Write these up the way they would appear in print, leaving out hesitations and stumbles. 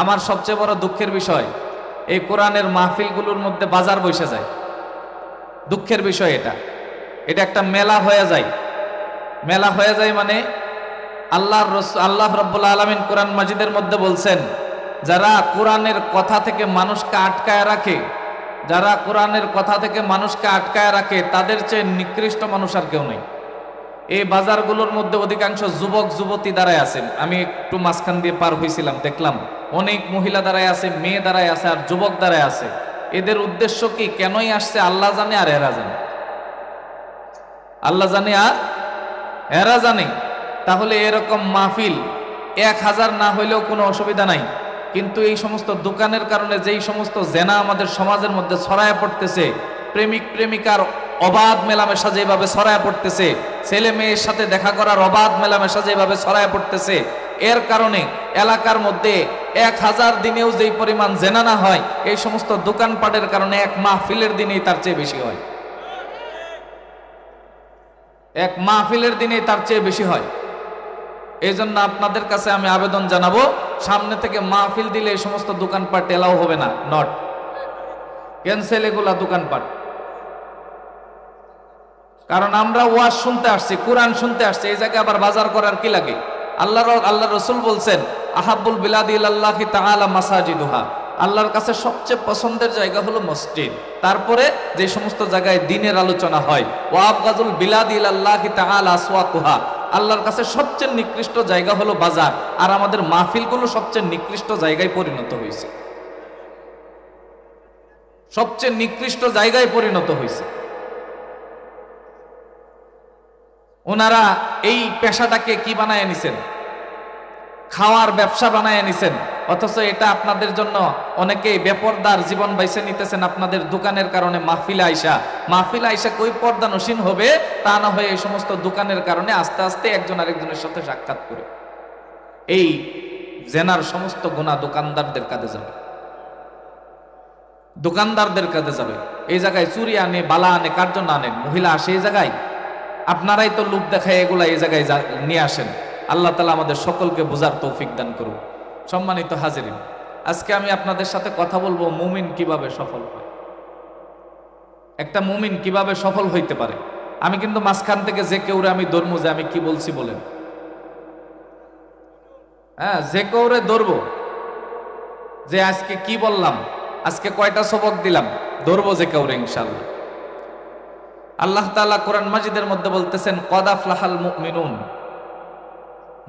আমার সবচেয়ে বড় দুঃখের বিষয় এই কোরআনের মাহফিলগুলোর মধ্যে বাজার বসে যায়। দুঃখের বিষয় এটা একটা মেলা হয়ে যায়। মেলা হয়ে যায় মানে আল্লাহ রাব্বুল আলামিন কোরআন মাজিদের মধ্যে বলছেন, যারা কোরআনের কথা থেকে মানুষকে আটকায় রাখে, যারা কোরআনের কথা থেকে মানুষকে আটকায় রাখে, তাদের চেয়ে নিকৃষ্ট মানুষ আর কেউ নেই। এই বাজারগুলোর মধ্যে অধিকাংশ যুবক যুবতী দাঁড়ায় আছেন। আমি একটু মাঝখান দিয়ে পার হয়েছিলাম, দেখলাম অনেক মহিলা দাঁড়ায় আছে, মেয়ে দাঁড়ায় আছে, আর যুবক দাঁড়ায় আছে। এদের উদ্দেশ্য কি, কেনই আসছে আল্লাহ জানে আর এরা জানে। আল্লাহ জানে আর এরা জানে। তাহলে এরকম মাহফিল 1000 না হইলেও কোনো অসুবিধা নাই, কিন্তু এই সমস্ত দোকানের কারণে যেই সমস্ত জেনা আমাদের সমাজের মধ্যে ছড়ায় পড়তেছে, প্রেমিক প্রেমিকার অবাধ মেলামেশা যেভাবে ছড়ায় পড়তেছে, ছেলে মেয়ের সাথে দেখা করার অবাধ মেলামেশা যেভাবে ছড়ায় পড়তেছে, এর কারণে এলাকার মধ্যে 1000 দিনেও যেই পরিমাণ জেনা না হয়, এই সমস্ত দোকানপাটের কারণে এক মাহফিলের দিনেই তার চেয়ে বেশি হয়। এক মাহফিলের দিনেই তার চেয়ে বেশি হয়। এই জন্য আপনাদের কাছে আমি আবেদন জানাবো, সামনে থেকে মাহফিল দিলে এই সমস্ত দোকানপাট এলাও হবে না, নট ক্যান্সেল এগুলা দোকানপাট। কারণ আমরা ওয়াজ শুনতে আসছি, কোরআন শুনতে আসছি, এই জায়গায় আবার বাজার করার কি লাগে? আল্লাহ রসুল বলছেন, আহাব্বুল বিলাদি ইলাল্লাহি তাআলা মাসাজিদুহা, আল্লাহর কাছে সবচেয়ে পছন্দের জায়গা হলো মসজিদ। তারপরে যে সমস্ত জায়গায় দ্বীনের আলোচনা হয়, ওয়া আবগাজুল বিলাদি ইলাল্লাহি তাআলা আসওয়াকুহা, আল্লাহর কাছে সবচেয়ে নিকৃষ্ট জায়গা হলো বাজার। আর আমাদের মাহফিলগুলো সবচেয়ে নিকৃষ্ট জায়গায় পরিণত হয়েছে, সবচেয়ে নিকৃষ্ট জায়গায় পরিণত হয়েছে। ওনারা এই পেশাটাকে কি বানায় নিছেন? খাওয়ার ব্যবসা বানায় নিছেন। অথচ এটা আপনাদের জন্য অনেকেই বেপরদার জীবন বাইছে নিতেছেন আপনাদের দোকানের কারণে। মাহফিল আইসা কই পর্দা নসীন হবে, তা না হয়ে এই সমস্ত দোকানের কারণে আস্তে আস্তে একজন আরেকজনের সাথে সাক্ষাৎ করে এই জেনার সমস্ত গুনাহ দোকানদারদের কাঁধে যাবে, দোকানদারদের কাঁধে যাবে। এই জায়গায় চুরি আনে, বালা আনে, কার জন্য আনেন? মহিলা আসে এই জায়গায়, আপনারাই তো লোভ দেখায় এগুলা এই জায়গায় নিয়ে আসেন। আল্লাহ তাআলা আমাদের সকলকে বোঝার তৌফিক দান করুন। সম্মানিত হাজিরিন, আজকে আমি আপনাদের সাথে কথা বলবো মুমিন কিভাবে সফল হয়, একটা মুমিন কিভাবে সফল হইতে পারে। আমি কিন্তু মাঝখান থেকে যে কেউরে আমি ধরবো যে আমি কি বলছি বলেন, হ্যাঁ, যে কেউরে ধরবো যে আজকে কি বললাম, আজকে কয়টা সবক দিলাম, ধরবো যে কেউরে ইনশাআল্লাহ। আল্লাহ তাআলা কোরআন মাজিদের মধ্যে বলতেছেন, কদ আফলাহাল মুমিনুন,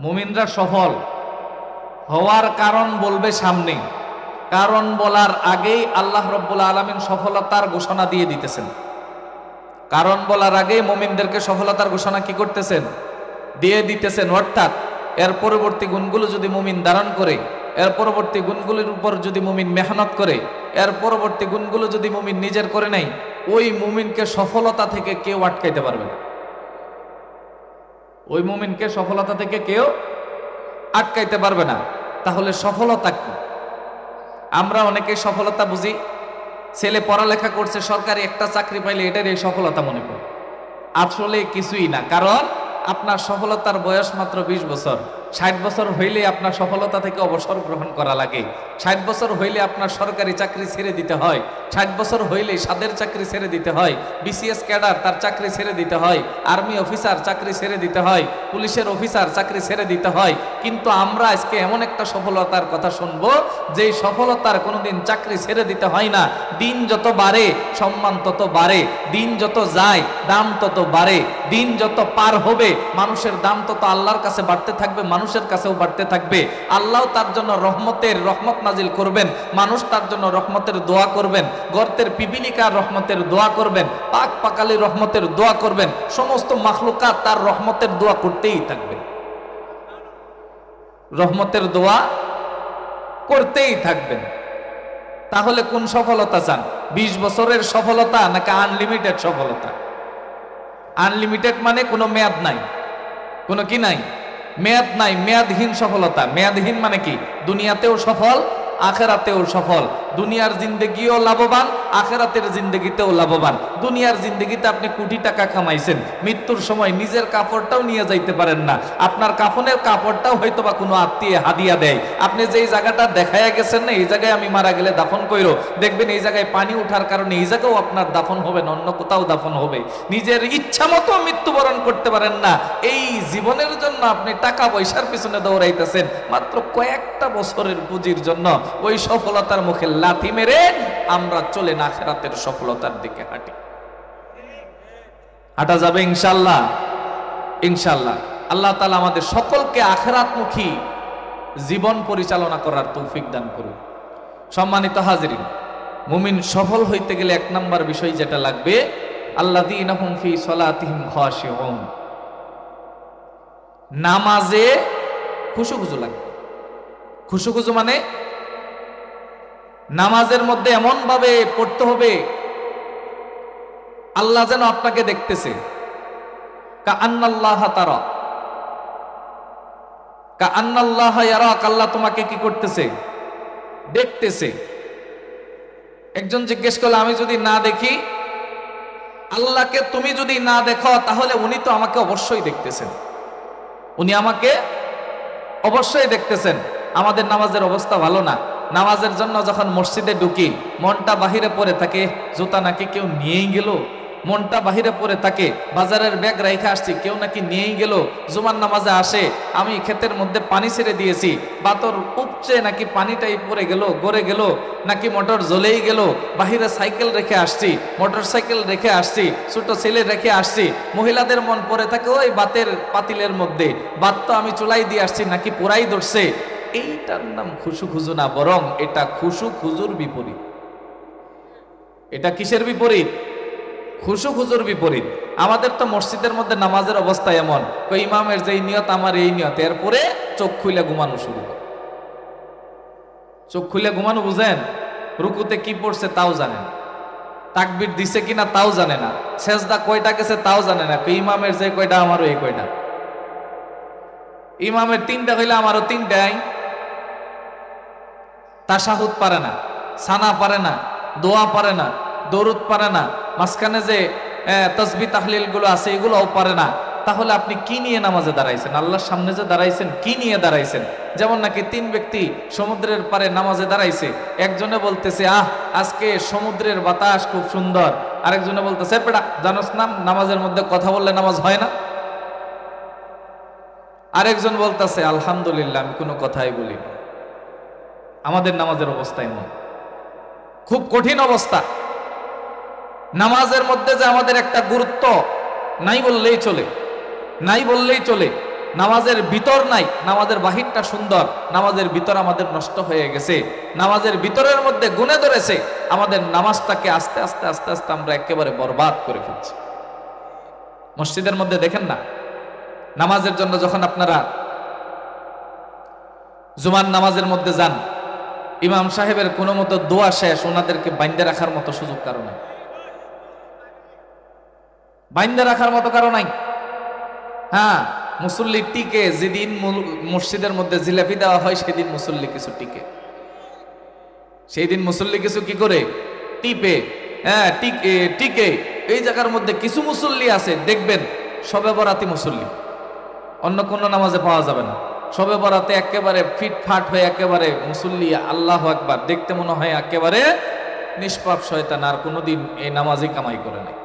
মুমিনরা সফল হওয়ার কারণ বলবে সামনে। কারণ বলার আগেই আল্লাহ রাব্বুল আলামিন সফলতার ঘোষণা দিয়ে দিতেছেন। কারণ বলার আগেই মুমিনদেরকে সফলতার ঘোষণা কি করতেছেন? দিয়ে দিতেছেন। অর্থাৎ এর পরবর্তী গুণগুলো যদি মুমিন ধারণ করে, এর পরবর্তী গুণগুলোর উপর যদি মুমিন মেহনত করে, এর পরবর্তী গুণগুলো যদি মুমিন নিজের করে নেয়, ওই মুমিনকে সফলতা থেকে কেউ আটকাইতে পারবে না। ওই মুমিনকে সফলতা থেকে কেউ আটকাইতে পারবে না। তাহলে সফলতা কি? আমরা অনেকে সফলতা বুঝি, ছেলে পড়ালেখা করছে, সরকারি একটা চাকরি পাইলে এটার এই সফলতা মনে করি। আসলে কিছুই না। কারণ আপনার সফলতার বয়স মাত্র 20 বছর। 60 বছর হইলে আপনার সফলতা থেকে অবসর গ্রহণ করা লাগে। 60 বছর হইলে আপনার সরকারি চাকরি ছেড়ে দিতে হয়। 60 বছর হইলে সাদের চাকরি ছেড়ে দিতে হয়। বিসিএস ক্যাডার তার চাকরি ছেড়ে দিতে হয়। আর্মি অফিসার চাকরি ছেড়ে দিতে হয়। পুলিশের অফিসার চাকরি ছেড়ে দিতে হয়। কিন্তু আমরা আজকে এমন একটা সফলতার কথা শুনবো, যেই সফলতার কোনোদিন চাকরি ছেড়ে দিতে হয় না। দিন যত বাড়ে সম্মান তত বাড়ে, দিন যত যায় দাম তত বাড়ে, দিন যত পার হবে মানুষের দাম তত আল্লাহর কাছে বাড়তে থাকবে, মানুষের কাছেও বাড়তে থাকবে। আল্লাহ তার জন্য রহমত নাজিল করবেন, মানুষ তার জন্য রহমতের দোয়া করবেন, গর্তের পিপিলিকার রহমতের দোয়া করবেন, পাক পাকালি রহমতের দোয়া করবেন। সমস্ত মাখলুকাত তার রহমতের দোয়া করতেই থাকবে, রহমতের দোয়া করতেই থাকবেন। তাহলে কোন সফলতা চান? 20 বছরের সফলতা নাকি আনলিমিটেড সফলতা? আনলিমিটেড মানে কোনো মেয়াদ নাই, কোনো কি নাই, মেয়াদ নাই, মেয়াদহীন সফলতা। মেয়াদহীন মানে কি? দুনিয়াতেও সফল, আখেরাতেও সফল। দুনিয়ার জিন্দেগিও লাভবান, আখেরাতের জিন্দেগিতেও লাভবান। দুনিয়ার জিন্দেগিতে আপনি কোটি টাকা কামাইছেন, মৃত্যুর সময় নিজের কাপড়টাও নিয়ে যাইতে পারেন না, আপনার কাফনের কাপড়টাও হয়তো বা কোনো আত্মীয় হাদিয়া দেয়। আপনি যেই জায়গাটা দেখাইয়া গেছেন না, এই জায়গায় আমি মারা গেলে দাফন কইরো, দেখবেন এই জায়গায় পানি উঠার কারণে এই জায়গাও আপনার দাফন হবে না, অন্য কোথাও দাফন হবে। নিজের ইচ্ছা মতো মৃত্যুবরণ করতে পারেন না, এই জীবনের জন্য আপনি টাকা পয়সার পিছনে দৌড়াইতেছেন, মাত্র কয়েকটা বছরের পুঁজির জন্য। ওই সফলতার মুখে লাথি মেরে আমরা চলে না আখিরাতের সফলতার দিকে হাঁটি। হাঁটা যাবে ইনশাআল্লাহ? ইনশাআল্লাহ। আল্লাহ তাআলা আমাদের সকলকে আখিরাতমুখী জীবন পরিচালনা করার তৌফিক দান করুন। সম্মানিত হাজিরিন, মুমিন সফল হইতে গেলে এক নাম্বার বিষয় যেটা লাগবে, আল্লাযীনা হুম ফি সলাতিহিম খাশিউন, নামাজে খুশুখুজু লাগবে। খুশুখুজু মানে নামাজের মধ্যে এমন ভাবে পড়তে হবে আল্লাহ যেন আপনাকে দেখতেছে। কাআন্নাল্লাহা তারা, কাআন্নাল্লাহা ইয়ারাক, আল্লাহ তোমাকে কি করতেছে? দেখতেছে। একজন জিজ্ঞেস করলো, আমি যদি না দেখি, আল্লাহকে তুমি যদি না দেখো, তাহলে উনি তো আমাকে অবশ্যই দেখতেছেন, উনি আমাকে অবশ্যই দেখতেছেন। আমাদের নামাজের অবস্থা ভালো না। নামাজের জন্য যখন মসজিদে ঢুকি, মনটা বাহিরে পড়ে থাকে, জুতা নাকি কেউ নিয়েই গেল, মনটা বাহিরে পড়ে থাকে, বাজারের ব্যাগ রাইখা আসছি, কেউ নাকি নিয়েই গেল। জুমার নামাজে আসে, আমি ক্ষেতের মধ্যে পানি ছেড়ে দিয়েছি, বাতর উপচে নাকি পানিটাই পড়ে গেল, গড়ে গেল, নাকি মোটর জ্বলেই গেল। বাহিরে সাইকেল রেখে আসছি, মোটর সাইকেল রেখে আসছি, ছোট ছেলে রেখে আসছি। মহিলাদের মন পড়ে থাকে ওই বাতের পাতিলের মধ্যে, বাত তো আমি চুলাই দিয়ে আসছি, নাকি পুরাই ধরছে। এইটার নাম খুশুখুজু না, বরং এটা খুশুখুজুর বিপরীত। এটা কিসের বিপরীত? খুশুখুজুর বিপরীত। আমাদের তো মসজিদের মধ্যে নামাজের অবস্থা এমন, ইমামের যেই নিয়ত আমার এই নিয়ত, এরপরে চোখ খুলে ঘুমানো শুরু করে। চোখ খুলে ঘুমানো বুঝেন? রুকুতে কি পড়ছে তাও জানে না, তাকবীর দিছে কিনা তাও জানে না, সেজদা কয়টা গেছে তাও জানে না। ইমামের যে কয়টা আমারও এই কয়টা, ইমামের 3টা হইলে আমারও 3টাই। তাশাহুদ পারে না, সানা পারে না, দোয়া পারে না, দরুদ পারে না, মাঝখানে যে তাসবিহ তাহলিল গুলো আছে এগুলোও পারে না। তাহলে আপনি কি নিয়ে নামাজে দাঁড়াইছেন? আল্লাহর সামনে যে দাঁড়াইছেন, কি নিয়ে দাঁড়াইছেন? যেমন নাকি 3 ব্যক্তি সমুদ্রের পারে নামাজে দাঁড়াইছে, একজনে বলতেছে আজকে সমুদ্রের বাতাস খুব সুন্দর, আরেকজনে বলতেছে পেড়া জানোস না নামাজের মধ্যে কথা বললে নামাজ হয় না। আরেকজন বলতেছে আলহামদুলিল্লাহ আমি কোনো কথাই বলি না। আমাদের নামাজের অবস্থা এমন, খুব কঠিন অবস্থা। নামাজের মধ্যে যে আমাদের একটা গুরুত্ব নাই বললেই চলে, নাই বললেই চলে। নামাজের ভিতর নাই, নামাজের বাহিরটা সুন্দর, নামাজের ভিতর আমাদের নষ্ট হয়ে গেছে, নামাজের ভিতরের মধ্যে গুণে ধরেছে। আমাদের নামাজটাকে আস্তে আস্তে আস্তে আস্তে আমরা একেবারে বরবাদ করে ফেলছি। মসজিদের মধ্যে দেখেন না, নামাজের জন্য যখন আপনারা জুমার নামাজের মধ্যে যান, ইমাম সাহেবের কোনো মতো দোয়া শেষ, ওনাদেরকে বাইন্দে রাখার মতো সুযোগ কারো নাই, বাইন্দে রাখার মতো কারো নাই। হ্যাঁ, মুসল্লি টিকে, যেদিন মসজিদের মধ্যে জিলাপি দেওয়া হয় সেদিন মুসল্লি কিছু টিকে, সেই দিন মুসল্লি কিছু কি করে টিপে, হ্যাঁ টিকে টিকে। এই জায়গার মধ্যে কিছু মুসল্লি আছে দেখবেন শবে বরাতি মুসল্লি, অন্য কোনো নামাজে পাওয়া যাবে না। শবে বরাতে একেবারে ফিটফাট হয়ে একেবারে মুসল্লি, আল্লাহু আকবার, দেখতে মনে হয় একেবারে নিষ্পাপ শয়তান, আর কোনোদিন এই নামাজই কামাই করে নাই।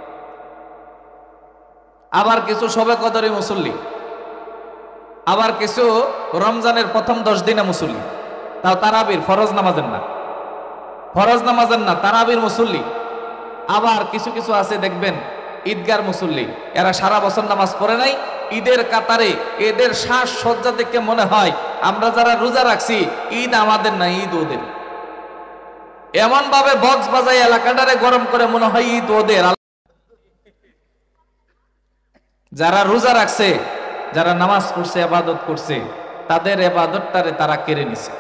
আবার কিছু শবে কদরে মুসল্লি, আবার কিছু রমজানের প্রথম 10 দিনে মুসল্লি, তাও তারাবির ফরজ নামাজের না, ফরজ নামাজের না, তারাবির মুসল্লি। আবার কিছু কিছু আছে দেখবেন ঈদগার মুসল্লি, এরা সারা বছর নামাজ পড়ে নাই, ঈদের কাতারে এদের শ্বাস সজ্জা দেখে মনে হয় আমরা যারা রোজা রাখছি ঈদ আমাদের না, ঈদ ওদের। এমন ভাবে বক্স বাজাই এলাকাটারে গরম করে মনে হয় ঈদ ওদের। যারা রোজা রাখছে, যারা নামাজ পড়ছে, ইবাদত করছে, তাদের ইবাদতটারে তারা কেড়ে নিছে।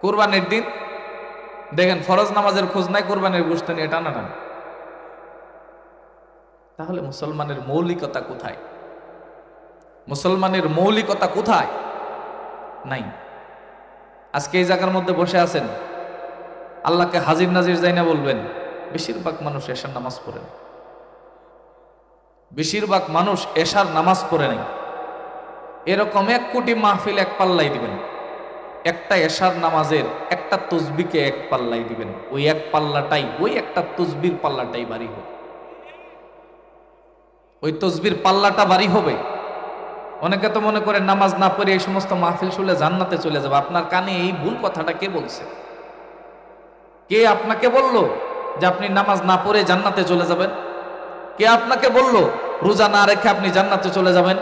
কুরবানির দিন দেখেন ফরজ নামাজের খোঁজ নাই, কুরবানির গোশত নিয়ে টানাটানি। তাহলে মুসলমানের মৌলিকতা কোথায়? মুসলমানের মৌলিকতা কোথায়? নাই। আজকে এই জায়গার মধ্যে বসে আছেন, আল্লাহকে হাজির নাজির যাই না বলবেন? বেশিরভাগ মানুষ এশার নামাজ পড়ে না, বেশিরভাগ মানুষ এশার নামাজ পড়ে নাই। এরকম 1 কোটি মাহফিল এক পাল্লাই দিবেন, একটা এশার নামাজের একটা তসবিকে এক পাল্লাই দিবেন, ওই এক পাল্লাটাই, ওই একটা তসবির পাল্লাটাই ভারী হবে, ওই তসবির পাল্লাটা ভারী হবে। অনেকে তো মনে করে নামাজ না পড়ে এই সমস্ত মাহফিল শুনলে জান্নাতে চলে যাবে। আপনার কানে এই ভুল কথাটা কে বলছে? কে আপনাকে বলল যে আপনি নামাজ না পড়ে জান্নাতে চলে যাবেন? কে আপনাকে বলল রোজা না রেখে আপনি জান্নাতে চলে যাবেন?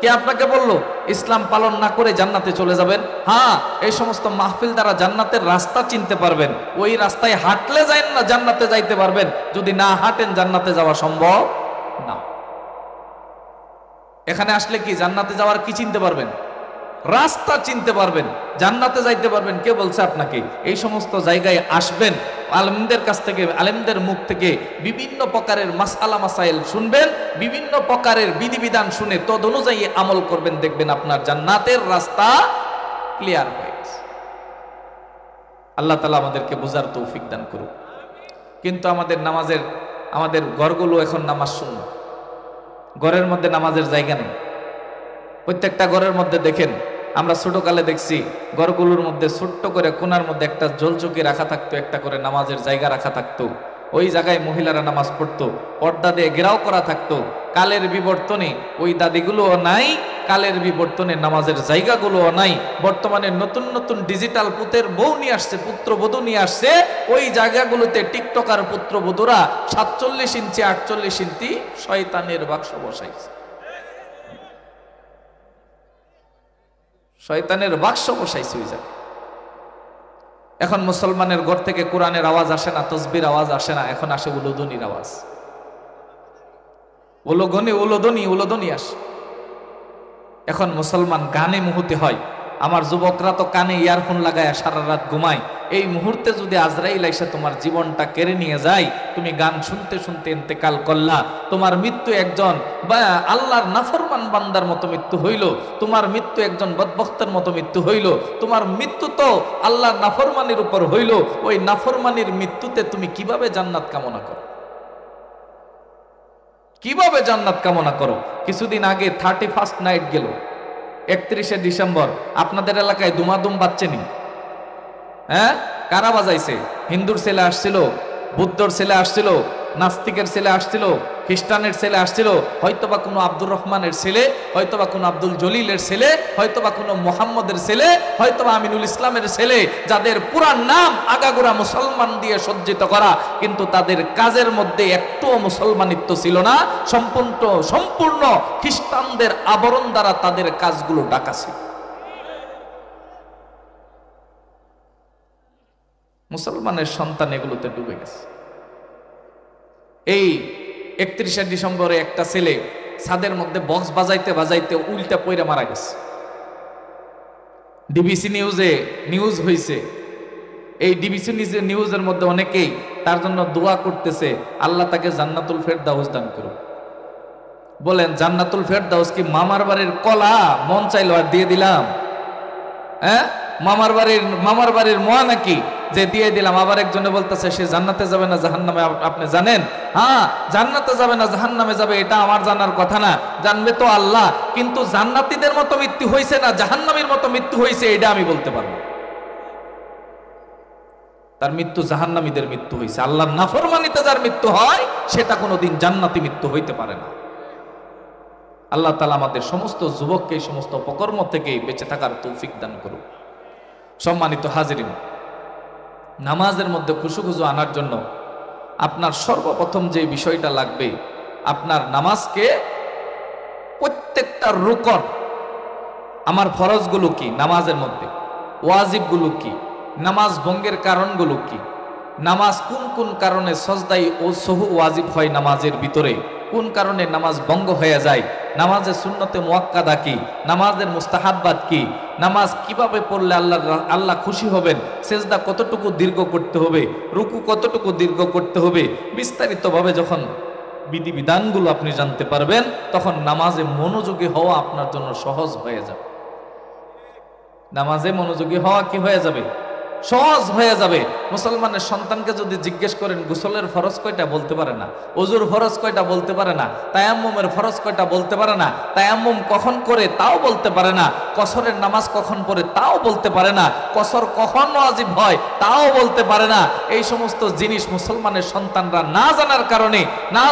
কে আপনাকে বলল ইসলাম পালন না করে জান্নাতে চলে যাবেন? হ্যাঁ, এই সমস্ত মাহফিল দ্বারা জান্নাতের রাস্তা চিনতে পারবেন, ওই রাস্তায় হাঁটলে যাই না জান্নাতে যাইতে পারবেন, যদি না হাঁটেন জান্নাতে যাওয়া সম্ভব না। এখানে আসলে কি জান্নাতে যাওয়ার কি চিনতে পারবেন? রাস্তা চিনতে পারবেন, জান্নাতে যাইতে পারবেন। কে বলছে আপনাকে? এই সমস্ত জায়গায় আসবেন, আলেমদের কাছ থেকে, আলেমদের মুখ থেকে বিভিন্ন প্রকারের মাসআলা মাসাইল শুনবেন, বিভিন্ন প্রকারের বিধিবিধান শুনে তদ অনুযায়ী আমল করবেন, দেখবেন আপনার জান্নাতের রাস্তা ক্লিয়ার হয়ে গেছে। আল্লাহ তাআলা আমাদেরকে বুঝার তৌফিক দান করুন। কিন্তু আমাদের ঘরগুলো এখন নামাজ শূন্য, ঘরের মধ্যে নামাজের জায়গা নেই। প্রত্যেকটা ঘরের মধ্যে দেখেন, আমরা ছোটকালে দেখছি ঘরগুলোর মধ্যে ছোট্ট করে কোনার মধ্যে একটা জলচকি রাখা থাকতো, একটা করে নামাজের জায়গা রাখা থাকতো, ওই জায়গায় মহিলারা নামাজ পড়তো, পর্দা দিয়ে ঘেরাও করা থাকতো। কালের বিবর্তনে ওই দাদিগুলোও নাই, কালের বিবর্তনে নামাজের জায়গাগুলোও নাই। বর্তমানে নতুন নতুন ডিজিটাল পুতের বউ নিয়ে আসছে, পুত্রবধূ নিয়ে আসছে, ওই জায়গাগুলোতে টিকটকার পুত্রবধূরা 47 ইঞ্চি 48 ইঞ্চি শয়তানের বাক্স বসাইছে, শয়তানের বাক্স বসাইছে ওই জায়গায়। এখন মুসলমানের ঘর থেকে কোরআনের আওয়াজ আসে না, তসবির আওয়াজ আসে না, এখন আসে উলুদনির আওয়াজ। উলুদনি আসে। এখন মুসলমান গানে মুহূর্তে হয়। আমার যুবকরা তো কানে ইয়ারফোন লাগায় সারা রাত ঘুমায়। এই মুহূর্তে যদি আজরাইল এসে তোমার জীবনটা কেড়ে নিয়ে যায়, তুমি গান শুনতে শুনতে ইন্তেকাল করলা, তোমার মৃত্যু একজন বা আল্লাহর নাফরমান বান্দার মতো মৃত্যু হইল, তোমার মৃত্যু একজন বদবক্তের মতো মৃত্যু হইল, তোমার মৃত্যু তো আল্লাহর নাফরমানির উপর হইল। ওই নাফরমানির মৃত্যুতে তুমি কিভাবে জান্নাত কামনা করো? কিভাবে জান্নাত কামনা করো? কিছুদিন আগে 31st নাইট গেল, 31শে ডিসেম্বর। আপনাদের এলাকায় দুমাদুম বাজছেনি? হ্যাঁ, কারা বাজাইছে? হিন্দুর ছেলে আসছিল, বুদ্ধর ছেলে আসছিল, নাস্তিকের ছেলে আসছিল, খ্রিস্টানের ছেলে আসছিল, হয়তোবা কোনো আব্দুর রহমানের ছেলে, হয়তোবা কোনো আব্দুল জলিলের ছেলে, হয়তোবা কোনো মোহাম্মদের ছেলে, হয়তোবা আমিনুল ইসলামের ছেলে, যাদের পুরা নাম আগাগোড়া মুসলমান দিয়ে সজ্জিত করা, কিন্তু তাদের কাজের মধ্যে একটুও মুসলমানিত্ব ছিল না। সম্পূর্ণ খ্রিস্টানদের আবরণ দ্বারা তাদের কাজগুলো ঢাকা ছিল। মুসলমানের সন্তান এগুলোতে ডুবে গেছে। এই 31শে ডিসেম্বরে একটা ছেলে ছাদের মধ্যে বক্স বাজাইতে বাজাইতে উল্টা পইরা মারা গেছে। ডিবিসি নিউজে নিউজ হয়েছে। এই ডিবিসি নিউজের মধ্যে অনেকেই তার জন্য দোয়া করতেছে, আল্লাহ তাকে জান্নাতুল ফেরদাউস দান করুক। বলেন, জান্নাতুল ফেরদাউস কি মামার বাড়ির কলা? মন চাইলো আর দিয়ে দিলাম? হ্যাঁ, মামার বাড়ির মোয়া নাকি যে দিয়ে দিলাম? আবার একজনে বলতেছে সে জান্নাতে যাবে না জাহান্নামে। আপনি জানেন? হ্যাঁ, জান্নাতে যাবে না জাহান্নামে যাবে, এটা আমার জানার কথা না, জানবে তো আল্লাহ। কিন্তু জান্নাতীদের মতো মৃত্যু হয়েছে না জাহান্নামীর মতো মৃত্যু হয়েছে, এটা আমি বলতে পারবো। তার মৃত্যু জাহান্নামীদের মৃত্যু হয়েছে। আল্লাহর নাফরমানিতে যার মৃত্যু হয় সেটা কোনোদিন জান্নাতি মৃত্যু হইতে পারে না। আল্লাহ তাআলা আমাদের সমস্ত যুবককে এই সমস্ত অপকর্ম থেকে বেঁচে থাকার তৌফিক দান করুন। সম্মানিত হাজিরিন, নামাজের মধ্যে খুশু আনার জন্য আপনার সর্বপ্রথম যে বিষয়টা লাগবে, আপনার নামাজকে প্রত্যেকটা রুকন, আমার ফরজগুলো কি নামাজের মধ্যে, ওয়াজিবগুলো কি, নামাজ ভঙ্গের কারণগুলো কি, নামাজ কোন কোন কারণে সজদাই ও সহু ওয়াজিব হয় নামাজের ভিতরে, কোন কারণে নামাজ ভঙ্গ হয়ে যায়, নামাজের সুন্নতে মুআক্কাদা কি, নামাজের মুস্তাহাব্বাত কি, নামাজ কিভাবে পড়লে আল্লাহ খুশি হবেন, সেজদা কতটুকু দীর্ঘ করতে হবে, রুকু কতটুকু দীর্ঘ করতে হবে, বিস্তারিতভাবে যখন বিধিবিধানগুলো আপনি জানতে পারবেন, তখন নামাজে মনোযোগী হওয়া আপনার জন্য সহজ হয়ে যাবে। নামাজে মনোযোগী হওয়া কি হয়ে যাবে? সহজ হয়ে যাবে। মুসলমানের সন্তানকে যদি জিজ্ঞেস করেন গোসলের ফরজ কয়টা, বলতে পারে না। ওযুর ফরজ কয়টা, বলতে পারে না। তায়াম্মুমের ফরজ কয়টা, বলতে পারে না। তায়াম্মুম কখন করে তাও বলতে পারে না। কসরের নামাজ কখন পড়ে তাও বলতে পারে না। কসর কখন ওয়াজিব হয় তাও বলতে পারে না। এই সমস্ত জিনিস মুসলমানের সন্তানরা না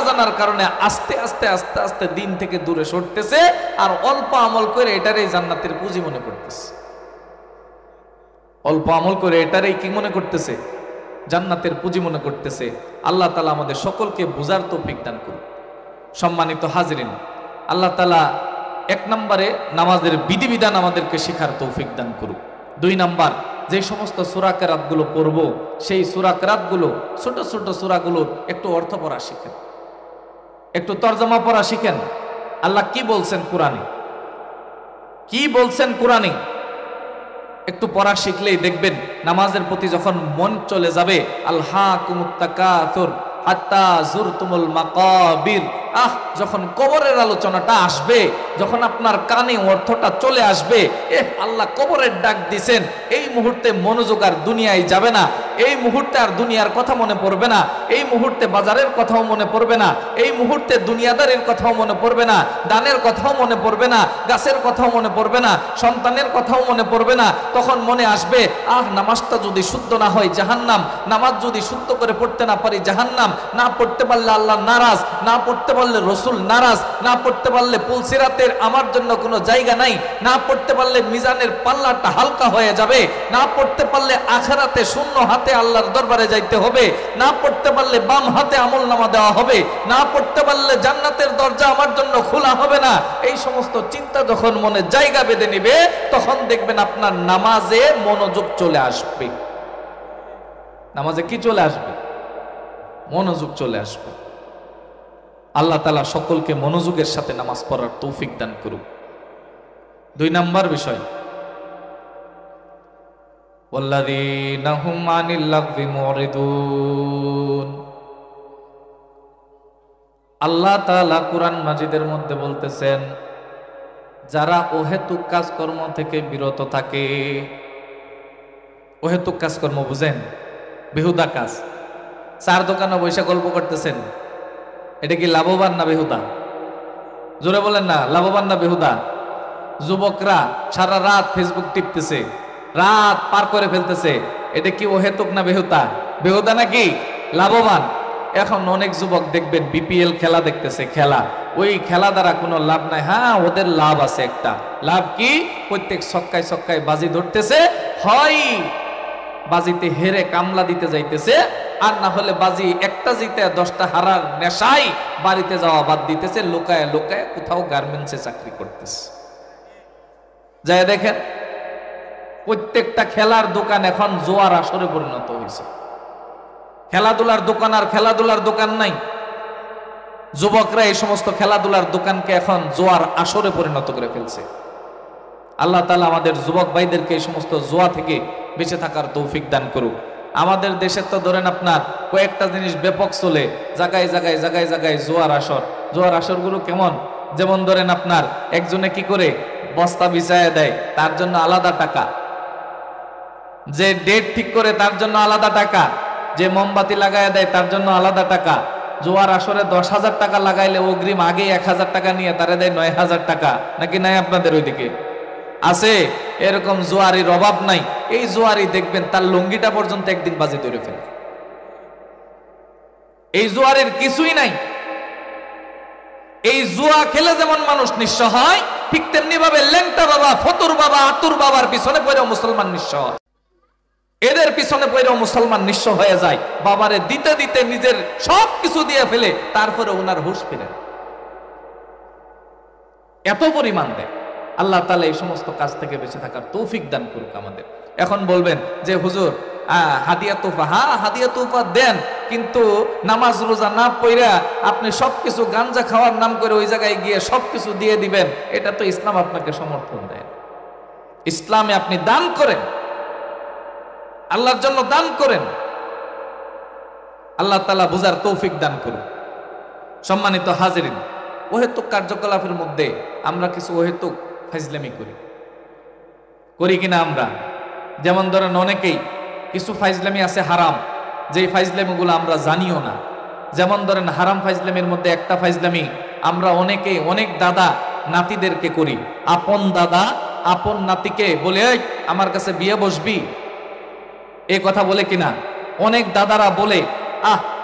জানার কারণে আস্তে আস্তে আস্তে আস্তে দিন থেকে দূরে সরতেছে, আর অল্প আমল করে এটারই জান্নাতের পুঁজি মনে করতেছে। অল্প আমল করে এটারই কি মনে করতেছে? জান্নাতের পুঁজি মনে করতেছে। আল্লাহ তাআলা আমাদের সকলকে বুঝার তৌফিক দান করুন। সম্মানিত হাজরিন, আল্লাহ তাআলা এক নম্বরে নামাজের বিধিবিধান আমাদেরকে শেখার তৌফিক দান করুন। দুই নাম্বার, যে সমস্ত সূরা কেরাতগুলো পড়ব সেই সূরা কেরাতগুলো, ছোট ছোট সূরাগুলোর একটু অর্থ পড়া শিখেন, একটু তরজমা পড়া শিখেন। আল্লাহ কি বলছেন কোরআনে, কি বলছেন কোরআনে, একটু পড়া শিখলেই দেখবেন নামাজের প্রতি যখন মন চলে যাবে, আলহাকুমুত তাকাসুর হাত্তা যুরতুমুল মাকাবির, যখন কবরের আলোচনাটা আসবে, যখন আপনার কানে অর্থটা চলে আসবে, আল্লাহ কবরের ডাক দিছেন, এই মুহূর্তে মনোযোগ আর দুনিয়ায় যাবে না। এই মুহূর্তে আর দুনিয়ার কথা মনে পড়বে না। এই মুহূর্তে বাজারের কথাও মনে পড়বে না। এই মুহূর্তে দুনিয়াদারের কথাও মনে পড়বে না। দানের কথাও মনে পড়বে না। গাছের কথাও মনে পড়বে না। সন্তানের কথাও মনে পড়বে না। তখন মনে আসবে, নামাজটা যদি শুদ্ধ না হয় জাহান্নাম, নামাজ যদি শুদ্ধ করে পড়তে না পারি জাহান্নাম, না পড়তে পারলে আল্লাহ নারাজ, না পড়তে পারলে রসুল নারাজ, না পড়তে পারলে পুলসিরাতের আমার জন্য কোনো জায়গা নাই, না পড়তে পারলে মিজানের পাল্লাটা হালকা হয়ে যাবে, না পড়তে পারলে আখিরাতে শূন্য হাতে আল্লাহর দরবারে যাইতে হবে, না পড়তে পারলে বাম হাতে আমলনামা দেওয়া হবে, না পড়তে পারলে জান্নাতের দরজা আমার জন্য খোলা হবে না। এই সমস্ত চিন্তা যখন মনে জায়গা বেঁধে নিবে, তখন দেখবেন আপনার নামাজে মনোযোগ চলে আসবে। নামাজে কি চলে আসবে? মনোযোগ চলে আসবে। আল্লাহ তাআলা সকলকে মনোযোগের সাথে নামাজ পড়ার তৌফিক দান করুক। দুই নাম্বার বিষয়, ওয়াল্লাযীনা হুম আনিল লাগবি মুরিদুন। আল্লাহ তাআলা কুরআন মাজিদের মধ্যে বলতেছেন, যারা অহেতুক কাজকর্ম থেকে বিরত থাকে। অহেতুক কাজকর্ম বুঝেন? বেহুদা কাজ। চার দোকানে বসে গল্প করতেছেন, এটা কি লাভবান না বেহুদা? জোরে বলেন না, লাভবান না বেহুদা? যুবকরা সারা রাত ফেসবুক টিপতেছে, রাত পার করে ফেলতেছে, এটা কি অহেতুক না বেহুদা? বেহুদা নাকি লাভবান? এখন অনেক যুবক দেখবেন বিপিএল খেলা দেখতেছে, খেলা, ওই খেলা দ্বারা কোনো লাভ নাই। হ্যাঁ, ওদের লাভ আছে একটা। লাভ কি? প্রত্যেক ছক্কায় ছক্কায় বাজি ধরতেছে, হয় বাজিতে হেরে কামলা দিতে যাইতেছে, আর না হলে বাজি একটা জিতে 10টা হারার নেশায় বাড়িতে যাওয়া বাদ দিতেছে, লুকায় লুকায় কোথাও গার্মেন্টসে চাকরি করতেছে। যাই দেখেন, প্রত্যেকটা খেলার দোকান এখন জোয়ার আসরে পরিণত হয়েছে। খেলাধুলার দোকান আর খেলাধুলার দোকান নাই। যুবকরা এই সমস্ত খেলাধুলার দোকানকে এখন জোয়ার আসরে পরিণত করে ফেলছে। আল্লাহ তাআলা আমাদের যুবক ভাইদেরকে এই সমস্ত জোয়া থেকে বেঁচে থাকার তৌফিক দান করুক। আমাদের দেশে তো ধরেন আপনার কয়েকটা জিনিস ব্যাপক চলে, জায়গায় জায়গায় জায়গায় জায়গায় জোয়ার আসর। জোয়ার আসরগুলো কেমন? যেমন ধরেন আপনার একজনে কি করে বস্তা বিছায়া দেয়, তার জন্য আলাদা টাকা। যে ডেট ঠিক করে তার জন্য আলাদা টাকা। যে মোমবাতি লাগায় দেয় তার জন্য আলাদা টাকা। জোয়ার আসরে 10,000 টাকা লাগাইলে অগ্রিম আগে 1,000 টাকা নিয়ে তারে দেয় 9,000 টাকা। নাকি নাই আপনাদের ওইদিকে? আছে এরকম জোয়ারির অভাব নাই। এই জোয়ারি দেখবেন তার লুঙ্গিটা পর্যন্ত একদিন বাজি ধরে ফেলে। এই জোয়ারের কিছুই নাই। এই জুয়া খেলে যেমন মানুষ নিঃস্ব হয়, ঠিক তেমনি ভাবে ল্যাংটা বাবা, ফতুর বাবা, আতুর বাবার পিছনে পড়েও মুসলমান নিঃস্ব হয়। এদের পিছনে পড়েও মুসলমান নিঃস্ব হয়ে যায়। বাবারে দিতে দিতে নিজের সব কিছু দিয়ে ফেলে, তারপরে ওনার হুঁশ ফিরে। এত পরিমাণ দেয়। আল্লাহ তাআলা এই সমস্ত কাজ থেকে বেঁচে থাকার তৌফিক দান করুক আমাদের। এখন বলবেন যে হুজুর হাদিয়া তোফা, হ্যাঁ হাদিয়া তোফা দেন, কিন্তু নামাজ রোজা না পড়া আপনি সবকিছু গাঞ্জা খাওয়ার নাম করে ওই জায়গায় গিয়ে সবকিছু দিয়ে দিবেন, এটা তো ইসলাম আপনাকে সমর্থন দেয়। ইসলামে আপনি দান করেন, আল্লাহর জন্য দান করেন। আল্লাহ তাআলা বুঝার তৌফিক দান করুন। সম্মানিত হাজিরিন, অহেতুক কার্যকলাপের মধ্যে আমরা কিছু অহেতুক ফাজলামি করি কিনা আমরা? যেমন ধরেন অনেকেই কিছু ফাইজলামি আছে হারাম, যেই ফাইজলামিগুলো আমরা জানিও না। যেমন ধরেন হারাম ফাইজলামির মধ্যে একটা ফাইজলামি আমরা অনেক দাদা নাতিদেরকে করি। আপন দাদা আপন নাতিকে বলে, এই আমার কাছে বিয়ে বসবি, এ কথা বলে কিনা? অনেক দাদারা বলে,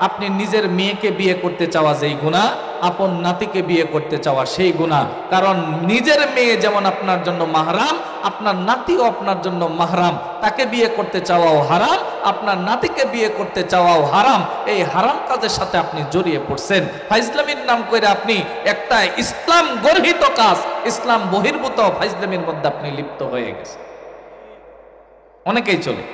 আপনি নিজের মেয়েকে বিয়ে করতে চাওয়া যেই গুনাহ, আপন নাতিকে বিয়ে করতে চাওয়া সেই গুনাহ। কারণ নিজের মেয়ে যেমন আপনার জন্য মাহরাম, আপনার নাতিও আপনার জন্য মাহরাম। তাকে বিয়ে করতে চাওয়াও হারাম, আপনার নাতিকে বিয়ে করতে চাওয়াও হারাম। এই হারাম কাজের সাথে আপনি জড়িয়ে পড়ছেন। ফাইজলামির নাম করে আপনি একটা ইসলাম গর্হিত কাজ, ইসলাম বহির্ভূত ফাইজলামির মধ্যে আপনি লিপ্ত হয়ে গেছেন। অনেকেই চলে।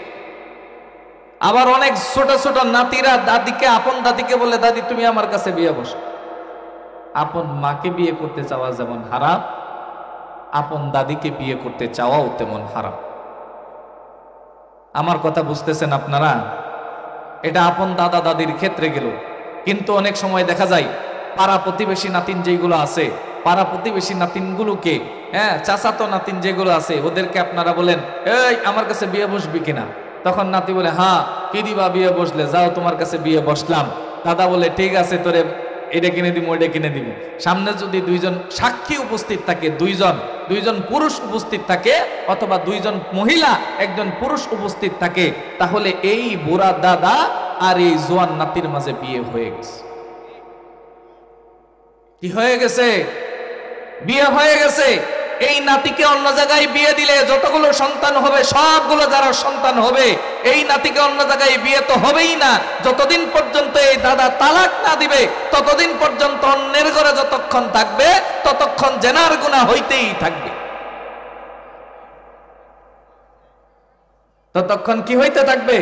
আবার অনেক ছোট ছোট নাতিরা দাদিকে, আপন দাদিকে বলে, দাদি তুমি আমার কাছে বিয়ে বসো। আপন মাকে বিয়ে করতে চাওয়া যেমন হারাম, আপন দাদিকে বিয়ে করতে চাওয়াও তেমন হারাম। আমার কথা বুঝতেছেন আপনারা? এটা আপন দাদা দাদির ক্ষেত্রে গেল। কিন্তু অনেক সময় দেখা যায় পাড়া প্রতিবেশী নাতিন যেগুলো আছে, পাড়া প্রতিবেশী নাতিনগুলোকে, চাচাতো নাতিন যেগুলো আছে, ওদেরকে আপনারা বলেন, এই আমার কাছে বিয়ে বসবি কিনা? তখন নাতি বলে, হ্যাঁ কি দিবা বিয়ে বসলে, যাও তোমার কাছে বিয়ে বসলাম। দাদা বলে, ঠিক আছে তোরে এটা কিনে দিব, ওইটা কিনে দিব। সামনে যদি দুইজন সাক্ষী উপস্থিত থাকে, দুইজন পুরুষ উপস্থিত থাকে, অথবা দুইজন মহিলা একজন পুরুষ উপস্থিত থাকে, তাহলে এই বুড়া দাদা আর এই জোয়ান নাতির মাঝে বিয়ে হয়ে গেছে। কি হয়ে গেছে? বিয়ে হয়ে গেছে। এই নাতিকে অন্য জায়গায় বিয়ে দিলে যতগুলো সন্তান হবে, সবগুলো যারা সন্তান হবে, এই নাতিকে অন্য জায়গায় বিয়ে তো হবেই না। যতদিন পর্যন্ত এই দাদা তালাক না দিবে, ততদিন পর্যন্ত অন্যের ঘরে যতক্ষণ থাকবে, ততক্ষণ জেনার গুনাহ হইতেই থাকবে। ততক্ষণ কি হইতে থাকবে?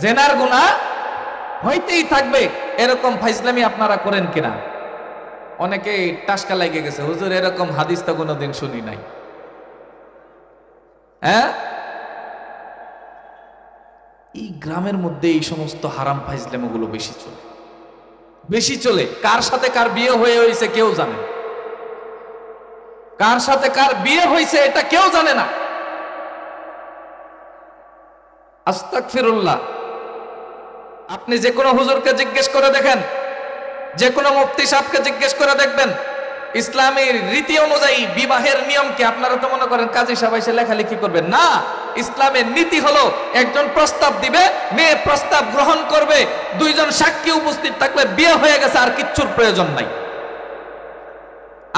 জেনার গুনাহ হইতেই থাকবে। এরকম ফাইজলামি আপনারা করেন কিনা? অনেকে টাসকা লাগে গেছে, হুজুর এরকম হাদিস তো কোনোদিন শুনি নাই। এই গ্রামের মধ্যে এই সমস্ত হারাম ফাইজলামগুলো বেশি চলে। কার সাথে কার বিয়ে হয়েছে কেউ জানে না, কার সাথে কার বিয়ে হয়েছে এটা কেউ জানে না। আস্তাগফিরুল্লাহ। আপনি যে কোনো হুজুরকে জিজ্ঞেস করে দেখেন, যে কোনো মুফতি সাহেবকে জিজ্ঞেস করে দেখবেন, ইসলামের রীতি অনুযায়ী বিবাহের নিয়ম কি? আপনারা তো মনে করেন কাজী সাহেব এসে লেখালেখি করবেন না। ইসলামের নীতি হলো, একজন প্রস্তাব দিবে, মেয়ে প্রস্তাব গ্রহণ করবে, দুইজন সাক্ষী উপস্থিত থাকবে, বিয়ে হয়ে গেছে, আর কিচ্ছুর প্রয়োজন নাই,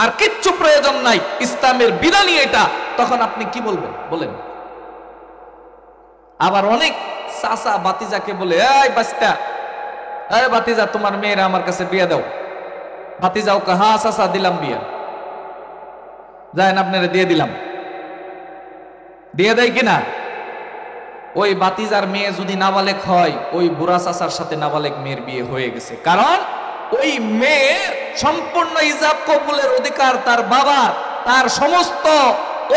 আর কিচ্ছু প্রয়োজন নাই। ইসলামের বিধানই এটা। তখন আপনি কি বলবেন বলেন? আবার অনেক চাচা বাতিজাকে বলে, এই বাস্তা, এই বাতিজা তোমার মেয়েরা আমার কাছে বিয়ে দাও। বাতিজাও কা, হ্যাঁ চাচা দিলাম বিয়ে, যাই না আপনারা দিয়ে দিলাম। দিয়ে দেয় কিনা? ওই বাতিজার মেয়ে যদি নাবালেক হয়, ওই বুড়া চাচার সাথে নাবালেক মেয়ের বিয়ে হয়ে গেছে। কারণ ওই মেয়ের সম্পূর্ণ ইজাব কবুলের অধিকার তার বাবা, তার সমস্ত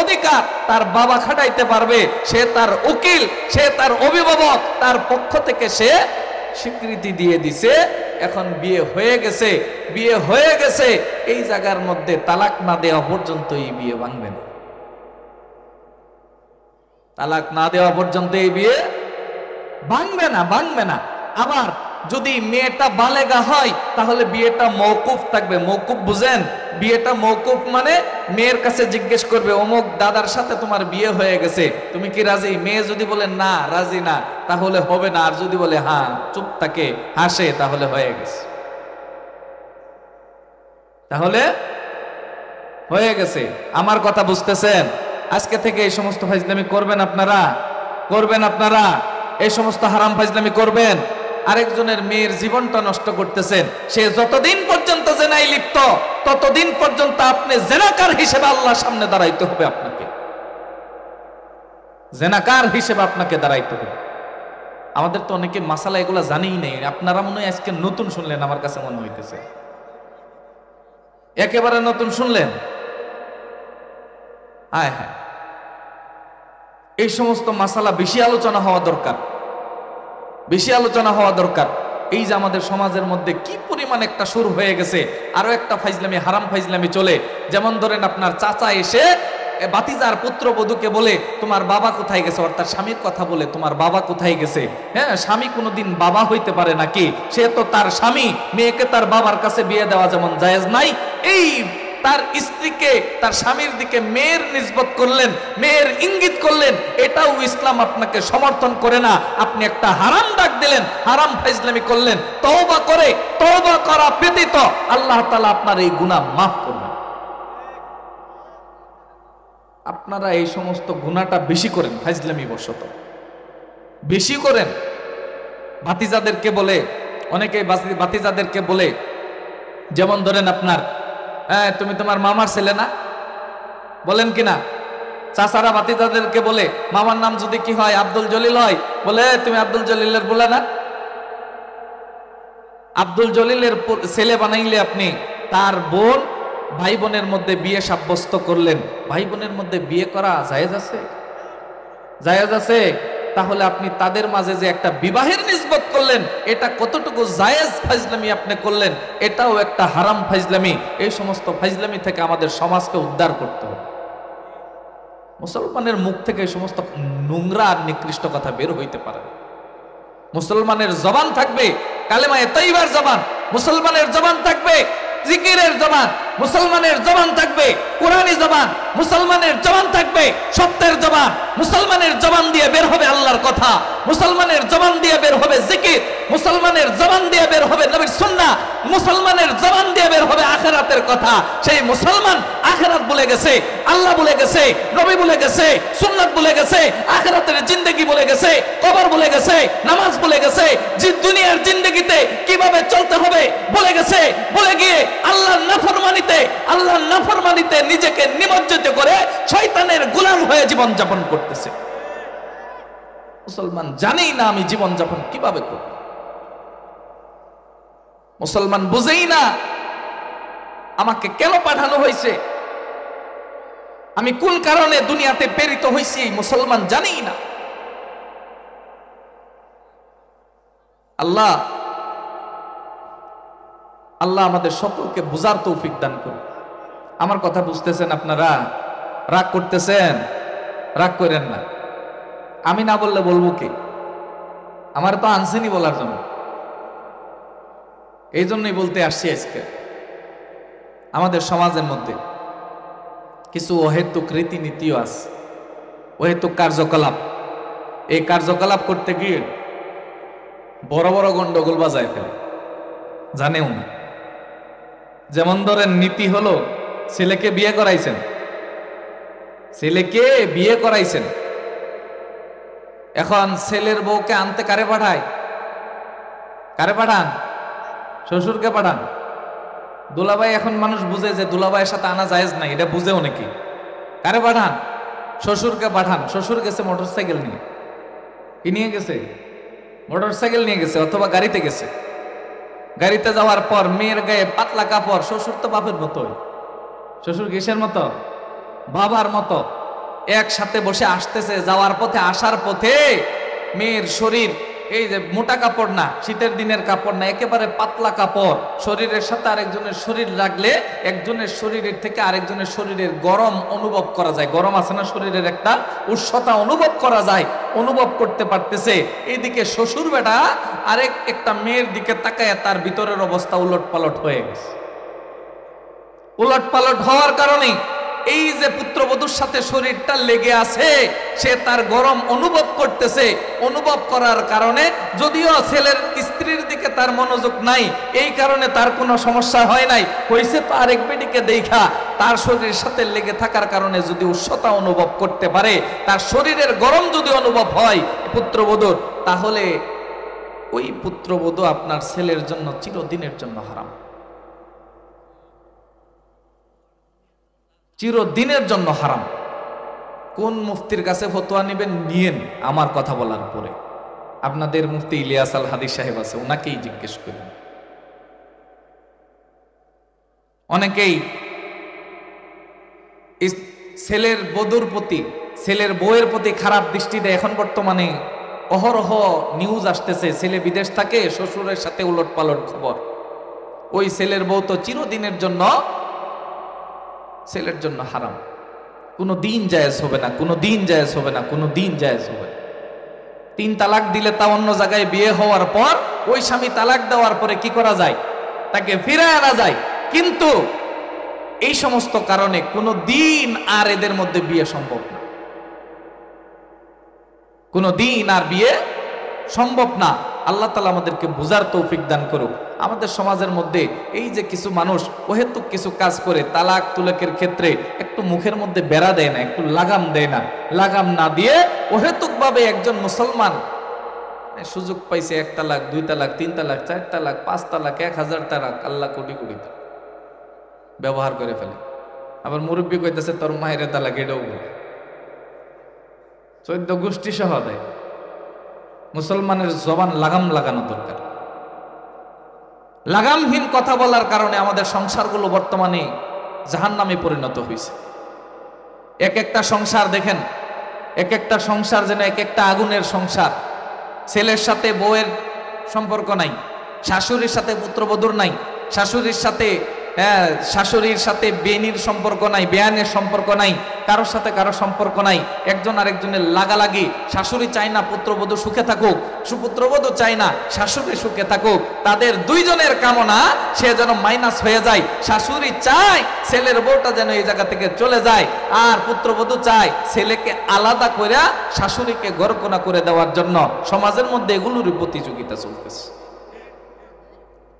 অধিকার তার বাবা খাটাইতে পারবে। সে তার উকিল, সে তার অভিভাবক, তার পক্ষ থেকে সে স্বীকৃতি দিয়ে দিছে। এখন বিয়ে হয়ে গেছে, বিয়ে হয়ে গেছে, এই জায়গার মধ্যে তালাক না দেওয়া পর্যন্ত এই বিয়ে ভাঙবে না। তালাক না দেওয়া পর্যন্ত এই বিয়ে ভাঙবে না, ভাঙবে না। আবার যদি মেয়েটা বালেগা হয়, তাহলে বিয়েটা মওকুফ থাকবে। মওকুফ বুঝেন? বিয়েটা মওকুফ মানে মেয়ের কাছে জিজ্ঞেস করবে, অমুক দাদার সাথে তোমার বিয়ে হয়ে গেছে, তুমি কি রাজি? মেয়ে যদি বলে না, রাজি না, তাহলে হবে না। আর যদি বলে হ্যাঁ, চুপ থাকে, হাসে, তাহলে হয়ে গেছে, তাহলে হয়ে গেছে। আমার কথা বুঝতেছেন? আজকে থেকে এই সমস্ত ফাইজলামি করবেন আপনারা, করবেন আপনারা, এই সমস্ত হারাম ফাইজলামি করবেন। আরেকজনের মেয়ের জীবনটা নষ্ট করতেছেন। সে যতদিন পর্যন্ত জেনায় লিপ্ত, ততদিন পর্যন্ত আপনি জেনাকার হিসেবে আল্লাহর সামনে দাঁড়াইতে হবে। আপনাকে জেনাকার হিসেবে আপনাকে দাঁড়াইতে হবে। আমাদের তো অনেকে মাসালা এগুলা জানেই নেই। আপনারা মনে হয় আজকে নতুন শুনলেন, আমার কাছে মনে হইতেছে একেবারে নতুন শুনলেন। হ্যাঁ হ্যাঁ, এই সমস্ত মাসালা বেশি আলোচনা হওয়া দরকার, বেশি আলোচনা হওয়া দরকার। এই যে আমাদের সমাজের মধ্যে কি পরিমাণ একটা শুরু হয়ে গেছে, আরো একটা ফাইজলামি, হারাম ফাইজলামি চলে। যেমন ধরেন আপনার চাচা এসে বাতিজার পুত্রবধূকে বলে তোমার বাবা কোথায় গেছে, অর্থাৎ স্বামীর কথা বলে তোমার বাবা কোথায় গেছে। হ্যাঁ, স্বামী কোনোদিন বাবা হইতে পারে নাকি? সে তো তার স্বামী, মেয়েকে তার বাবার কাছে বিয়ে দেওয়া যেমন জায়েজ নাই, এই তার স্ত্রীকে তার স্বামীর দিকে মেয়ের নিসবত করলেন, মেয়ের ইঙ্গিত করলেন, এটাও ইসলাম আপনাকে সমর্থন করে না। আপনি একটা হারাম ডাক দিলেন, হারাম ফাইজলামি করলেন। তওবা করে, তওবা করা ব্যতীত আল্লাহ তাআলা আপনার এই গুনাহ মাফ করবেন। আপনারা এই সমস্ত গুনাহটা বেশি করেন, ফাইজলামি বশত বেশি করেন। ভাতিজাদেরকে বলে, অনেকে ভাতিজাদেরকে বলে, যেমন ধরেন আপনার তুমি তোমার মামার ছেলে না, বলেন কিনা? চাচারা ভাতিজাদেরকে বলে, মামার নাম যদি কি হয়, আব্দুল জলিল হয়, বলে তুমি আব্দুল জলিলের বলে না। আব্দুল জলিলের ছেলে বানাইলে আপনি তার বোন, ভাই বোনের মধ্যে বিয়ে সাব্যস্ত করলেন। ভাই বোনের মধ্যে বিয়ে করা জায়েজ আছে? জায়েজ আছে। তাহলে আপনি তাদের মাঝে যে একটা বিবাহের নিসবত করলেন, এটা কতটুকু জায়েজ ফাইজলামি আপনি করলেন, এটাও একটা হারাম ফাইজলামি। এই সমস্ত ফাইজলামি থেকে আমাদের সমাজকে উদ্ধার করতে হবে। মুসলমানের মুখ থেকে এই সমস্ত নোংরা আর নিকৃষ্ট কথা বের হইতে পারে। মুসলমানের জবান থাকবে কালেমায়ে তাইয়্যিবার জবান, মুসলমানের জবান থাকবে জিকিরের জবান, মুসলমানের জবান থাকবে কোরআনী জবান, মুসলমানের জবান থাকবে সত্যের জবান। মুসলমানের জবান দিয়ে বের হবে আল্লাহর কথা, মুসলমানের জবান দিয়ে বের হবে জিকির, মুসলমানের জবান দিয়ে বের হবে নবীর সুন্নাহ, মুসলমানের জবান দিয়ে বের হবে আখিরাতের কথা। সেই মুসলমান আখিরাত ভুলে গেছে, আল্লাহ ভুলে গেছে, নবী ভুলে গেছে, সুন্নাত ভুলে গেছে, আখিরাতের জিন্দেগি ভুলে গেছে, কবর ভুলে গেছে, নামাজ ভুলে গেছে, যে দুনিয়ার জিন্দেগিতে কিভাবে চলতে হবে ভুলে গেছে। ভুলে গিয়ে আল্লাহর নাফরমানিতে নিজেকে নিমজ্জিত করে শয়তানের গোলাম হয়ে জীবন যাপন করতেছে। মুসলমান জানেই না আমি জীবন যাপন কিভাবে করব, মুসলমান বুঝেই না আমাকে কেন পাঠানো হয়েছে, আমি কোন কারণে দুনিয়াতে প্রেরিত হয়েছি, মুসলমান জানেই না। আল্লাহ আমাদের সকলকে বুঝার তৌফিক দান করুন। আমার কথা বুঝতেছেন আপনারা? রাগ করতেছেন? রাগ করেন না। আমি না বললে বলবো কি? আমার তো আনছেনি বলার জন্য, এই জন্যই বলতে আসছি। আজকে আমাদের সমাজের মধ্যে কিছু অহেতুক রীতিনীতিও আছে, অহেতুক কার্যকলাপ। এই কার্যকলাপ করতে গিয়ে বড় বড় গন্ডগোল বাজায় ফেলে, জানেও না। যেমন ধরেন, নীতি হলো ছেলেকে বিয়ে করাইছেন, এখন ছেলের বউকে আনতে কারে পাঠায়? কারে পাঠান? শ্বশুরকে পাঠান। দুলাভাই, এখন মানুষ বুঝে যে দুলাভাইয়ের সাথে আনা জায়েজ নাই, এটা বুঝেও নাকি। কারে পাঠান? শ্বশুরকে পাঠান। শ্বশুর গেছে মোটরসাইকেল নিয়ে। কি নিয়ে গেছে? মোটরসাইকেল নিয়ে গেছে, অথবা গাড়িতে গেছে। গাড়িতে যাওয়ার পর মেয়ের গায়ে পাতলা কাপড়। শ্বশুর তো বাপের মতোই। শ্বশুর কিসের মতো? বাবার মতো। একসাথে বসে আসতেছে, যাওয়ার পথে, আসার পথে মেয়ের শরীর, এই যে মোটা কাপড় না, শীতের দিনের কাপড় না, একেবারে পাতলা কাপড়। শরীরের সাথে আরেকজনের শরীর লাগলে একজনের শরীরের থেকে আরেকজনের শরীরের গরম অনুভব করা যায়। গরম আছে না, শরীরের একটা উষ্ণতা অনুভব করা যায়, অনুভব করতে পারতেছে। এইদিকে শ্বশুর বেটা আরেক একটা মেয়ের দিকে তাকায়, তার ভিতরের অবস্থা উলট পালট হয়ে গেছে। উলট পালট হওয়ার কারণে এই যে পুত্রবধূর সাথে শরীরটা লেগে আছে, সে তার গরম অনুভব করতেছে। অনুভব করার কারণে যদিও ছেলের স্ত্রীর দিকে তার মনোযোগ নাই, এই কারণে তার কোনো সমস্যা হয় নাই, হয়েছে তো আরেক বেটিকে দেখা তার শরীরের সাথে লেগে থাকার কারণে যদি উষ্ণতা অনুভব করতে পারে, তার শরীরের গরম যদি অনুভব হয় পুত্রবধূর, তাহলে ওই পুত্রবধূ আপনার ছেলের জন্য চিরদিনের জন্য হারাম, চিরদিনের জন্য হারাম। কোন মুফতির কাছে ফতোয়া নেবেন নিয়েন, আমার কথা বলার পরে। আপনাদের মুফতি ইলিয়াস আল হাদিস সাহেব আছে, ওনাকেই জিজ্ঞেস করেন। অনেকেই ছেলের বধূর প্রতি, ছেলের বউয়ের প্রতি খারাপ দৃষ্টি দেয়। এখন বর্তমানে অহরহ নিউজ আসতেছে, ছেলে বিদেশ থাকে, শ্বশুরের সাথে উলট পালট খবর। ওই ছেলের বউ তো চিরদিনের জন্য ছেলের জন্য হারাম। কোনো দিন জায়েজ হবে না, কোনো দিন জায়েজ হবে না, কোনো দিন জায়েজ হবে না। 3 তালাক দিলে তা অন্য জায়গায় বিয়ে হওয়ার পর ওই স্বামী তালাক দেওয়ার পরে কি করা যায়, তাকে ফিরায় আনা যায়। কিন্তু এই সমস্ত কারণে কোনো দিন আর এদের মধ্যে বিয়ে সম্ভব না, কোনো দিন আর বিয়ে সম্ভব না। আল্লাহ তাআলা আমাদেরকে বুঝার তৌফিক দান করুক। আমাদের সমাজের মধ্যে এই যে কিছু মানুষ অহেতুক কিছু কাজ করে, তালাক তুলাকের ক্ষেত্রে একটু মুখের মধ্যে বেড়া দেয় না, একটু লাগাম দেয় না, লাগাম না দিয়ে অহেতুক ভাবে একজন মুসলমান সুযোগ পাইছে 1 তালাক 2 তালাক 3 তালাক 4 তালাক 5 তালাক 1000 তালাক, আল্লাহ কোটি কোটি ব্যবহার করে ফেলে। আবার মুরব্বী কইতেছে তোর মায়ের তালাক, এটাও বলে 14 গোষ্ঠী সহ দেয়। মুসলমানের জবান লাগাম লাগানো দরকার। লাগামহীন কথা বলার কারণে আমাদের সংসারগুলো বর্তমানে জাহান্নামে পরিণত হয়েছে। এক একটা সংসার দেখেন, এক একটা সংসার যেন এক একটা আগুনের সংসার। ছেলের সাথে বউয়ের সম্পর্ক নাই, শাশুড়ির সাথে পুত্রবধূর নাই, শাশুড়ির সাথে বেনির সম্পর্ক নাই, বেয়ানের সম্পর্ক নাই, কারোর সাথে কারো সম্পর্ক নাই, একজন আরেকজনের লাগালাগি। শাশুড়ি চায় না পুত্রবধূ সুখে থাকুক, সুপুত্রবধূ চায় না শাশুড়ি সুখে থাকুক। তাদের দুইজনের কামনা সে যেন মাইনাস হয়ে যায়। শাশুড়ি চায় ছেলের বউটা যেন এই জায়গা থেকে চলে যায়, আর পুত্রবধূ চায় ছেলেকে আলাদা করে শাশুড়িকে গড়কোনা করে দেওয়ার জন্য। সমাজের মধ্যে এগুলোরই প্রতিযোগিতা চলতেছে,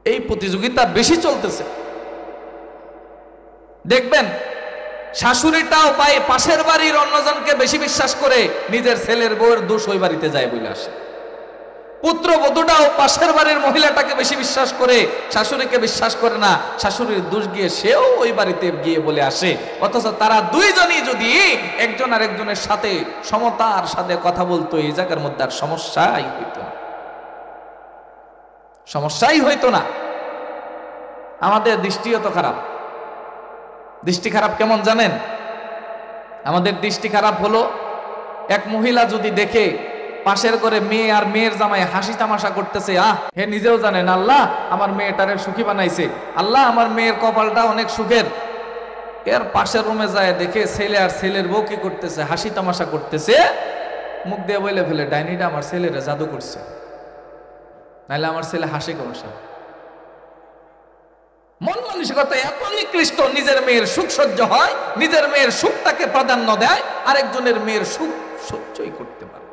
এই প্রতিযোগিতা বেশি চলতেছে। দেখবেন শাশুড়িটাও পায় পাশের বাড়ির অন্যজনকে বেশি বিশ্বাস করে, নিজের ছেলের বউয়ের দোষ ওই বাড়িতে যায় বলে আসে। পুত্রবধূটাও পাশের বাড়ির মহিলাটাকে বেশি বিশ্বাস করে, শাশুড়িকে বিশ্বাস করে না, শাশুড়ির দোষ গিয়ে সেও ওই বাড়িতে গিয়ে বলে আসে। অথচ তারা দুইজনই যদি একজন আরেকজনের সাথে সমতার সাথে কথা বলতো, এই জায়গার মধ্যে আর সমস্যাই হইতো না, সমস্যাই হইতো না। আমাদের দৃষ্টিও তো খারাপ। দৃষ্টি খারাপ কেমন জানেন? আমাদের দৃষ্টি খারাপ হলো, এক মহিলা যদি দেখে পাশের ঘরে মেয়ে আর মেয়ের জামাই হাসি তামাশা করতেছে, হে নিজেও জানেন আল্লাহ আমার মেয়েটারে সুখী বানাইছে, আল্লাহ আমার মেয়ের কপালটা অনেক সুখের। এর পাশের রুমে যায় দেখে ছেলে আর ছেলের বউ কি করতেছে, হাসি তামাশা করতেছে, মুখ দিয়ে বলে ফেলে ডাইনিটা আমার ছেলেরা জাদু করছে, নাহলে আমার ছেলে হাসে কেন? মন মানসিকতা এত নিকৃষ্ট, নিজের মেয়ের সুখ সহ্য হয়, নিজের মেয়ের সুখটাকে প্রাধান্য দেয়, আরেকজনের মেয়ের সুখ সহ্যই করতে পারে,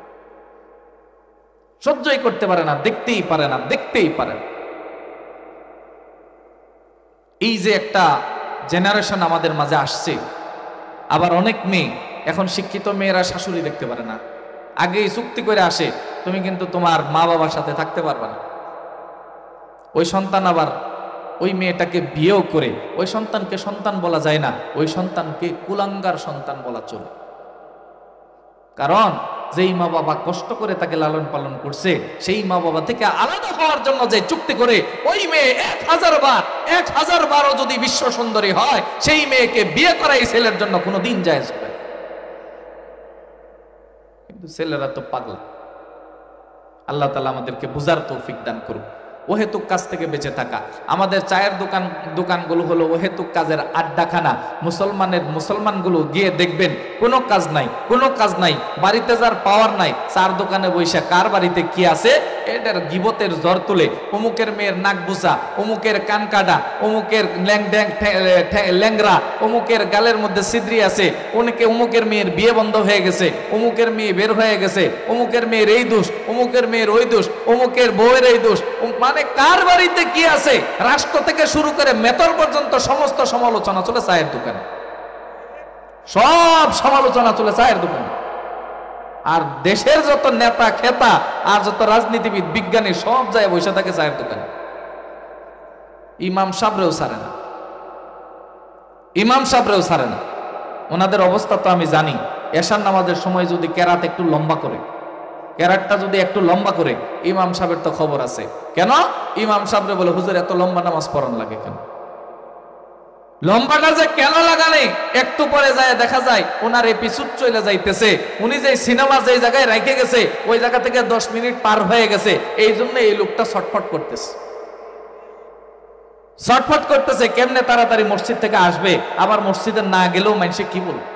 সহ্যই করতে পারে না, দেখতেই পারে না, দেখতেই পারে না। এই যে একটা জেনারেশন আমাদের মাঝে আসছে। আবার অনেক মেয়ে এখন শিক্ষিত মেয়েরা শাশুড়ি দেখতে পারে না, আগেই চুক্তি করে আসে তুমি কিন্তু তোমার মা বাবার সাথে থাকতে পারবে না। ওই সন্তান আবার ওই মেয়েটাকে বিয়েও করে, ওই সন্তানকে সন্তান বলা যায় না, ওই সন্তানকে কুলাঙ্গার সন্তান বলা চলে। কারণ যেই মা বাবা কষ্ট করে তাকে লালন পালন করছে, সেই মা বাবা থেকে আলাদা হওয়ার জন্য যে চুক্তি করে, ওই মেয়ে 1000 বারও যদি বিশ্ব সুন্দরী হয়, সেই মেয়েকে বিয়ে করাই ছেলের জন্য কোনো দিন জায়েজ হবে না। কিন্তু ছেলেরা তো পাগলা। আল্লাহ তাআলা আমাদেরকে বুঝার তৌফিক দান করুক। ওহেতুক কাজ থেকে বেঁচে থাকা। আমাদের চায়ের দোকানগুলো হলো ওহেতুক কাজের আড্ডাখানা। মুসলমানগুলো গিয়ে দেখবেন কোনো কাজ নাই, কোনো কাজ নাই, বাড়িতে যার পাওয়ার নাই, চার দোকানে বৈশা কার বাড়িতে কি আছে এটার গিবতের জ্বর তুলে, অমুকের মেয়ের নাক বুসা, অমুকের কান কাটা, অমুকের ল্যাংরা, অমুকের গালের মধ্যে ছিদ্রি আছে, অমুকের মেয়ের বিয়ে বন্ধ হয়ে গেছে, অমুকের মেয়ে বের হয়ে গেছে, অমুকের মেয়ের এই দোষ, অমুকের মেয়ের ওই দোষ, অমুকের বউয়ের এই দোষ, মানে কার বাড়িতে কি আছে, রাষ্ট্র থেকে শুরু করে মেতর পর্যন্ত সমস্ত সমালোচনা চলে চায়ের দোকানে, সব সমালোচনা চলে চায়ের দোকানে। আর দেশের যত নেতা খেতা আর যত রাজনীতিবিদ বিজ্ঞানী সব যায় বসে থাকে চায়ের দোকানে। ইমাম সাহেবরেও ছাড়ে না, ইমাম সাহেবরেও ছাড়ে না। ওনাদের অবস্থা তো আমি জানি। এশার নামাজের সময় যদি কেরাত একটু লম্বা করে, কেরাতটা যদি একটু লম্বা করে, ইমাম সাহেবের তো খবর আছে। কেন? ইমাম সাহেবরে বলে হুজুর এত লম্বা নামাজ পড়ান লাগে কেন? লম্বাটা যে কেন লাগালে একটু পরে যায় দেখা যায় ওনার এপিসোড চলে যাইতেছে, উনি যে সিনেমা যে জায়গায় রেখে গেছে ওই জায়গা থেকে 10 মিনিট পার হয়ে গেছে, এই জন্য এই লোকটা ছটফট করতেছে, ছটফট করতেছে কেমনে তাড়াতাড়ি মসজিদ থেকে আসবে। আবার মসজিদে না গেলেও মানুষে কি বলবে,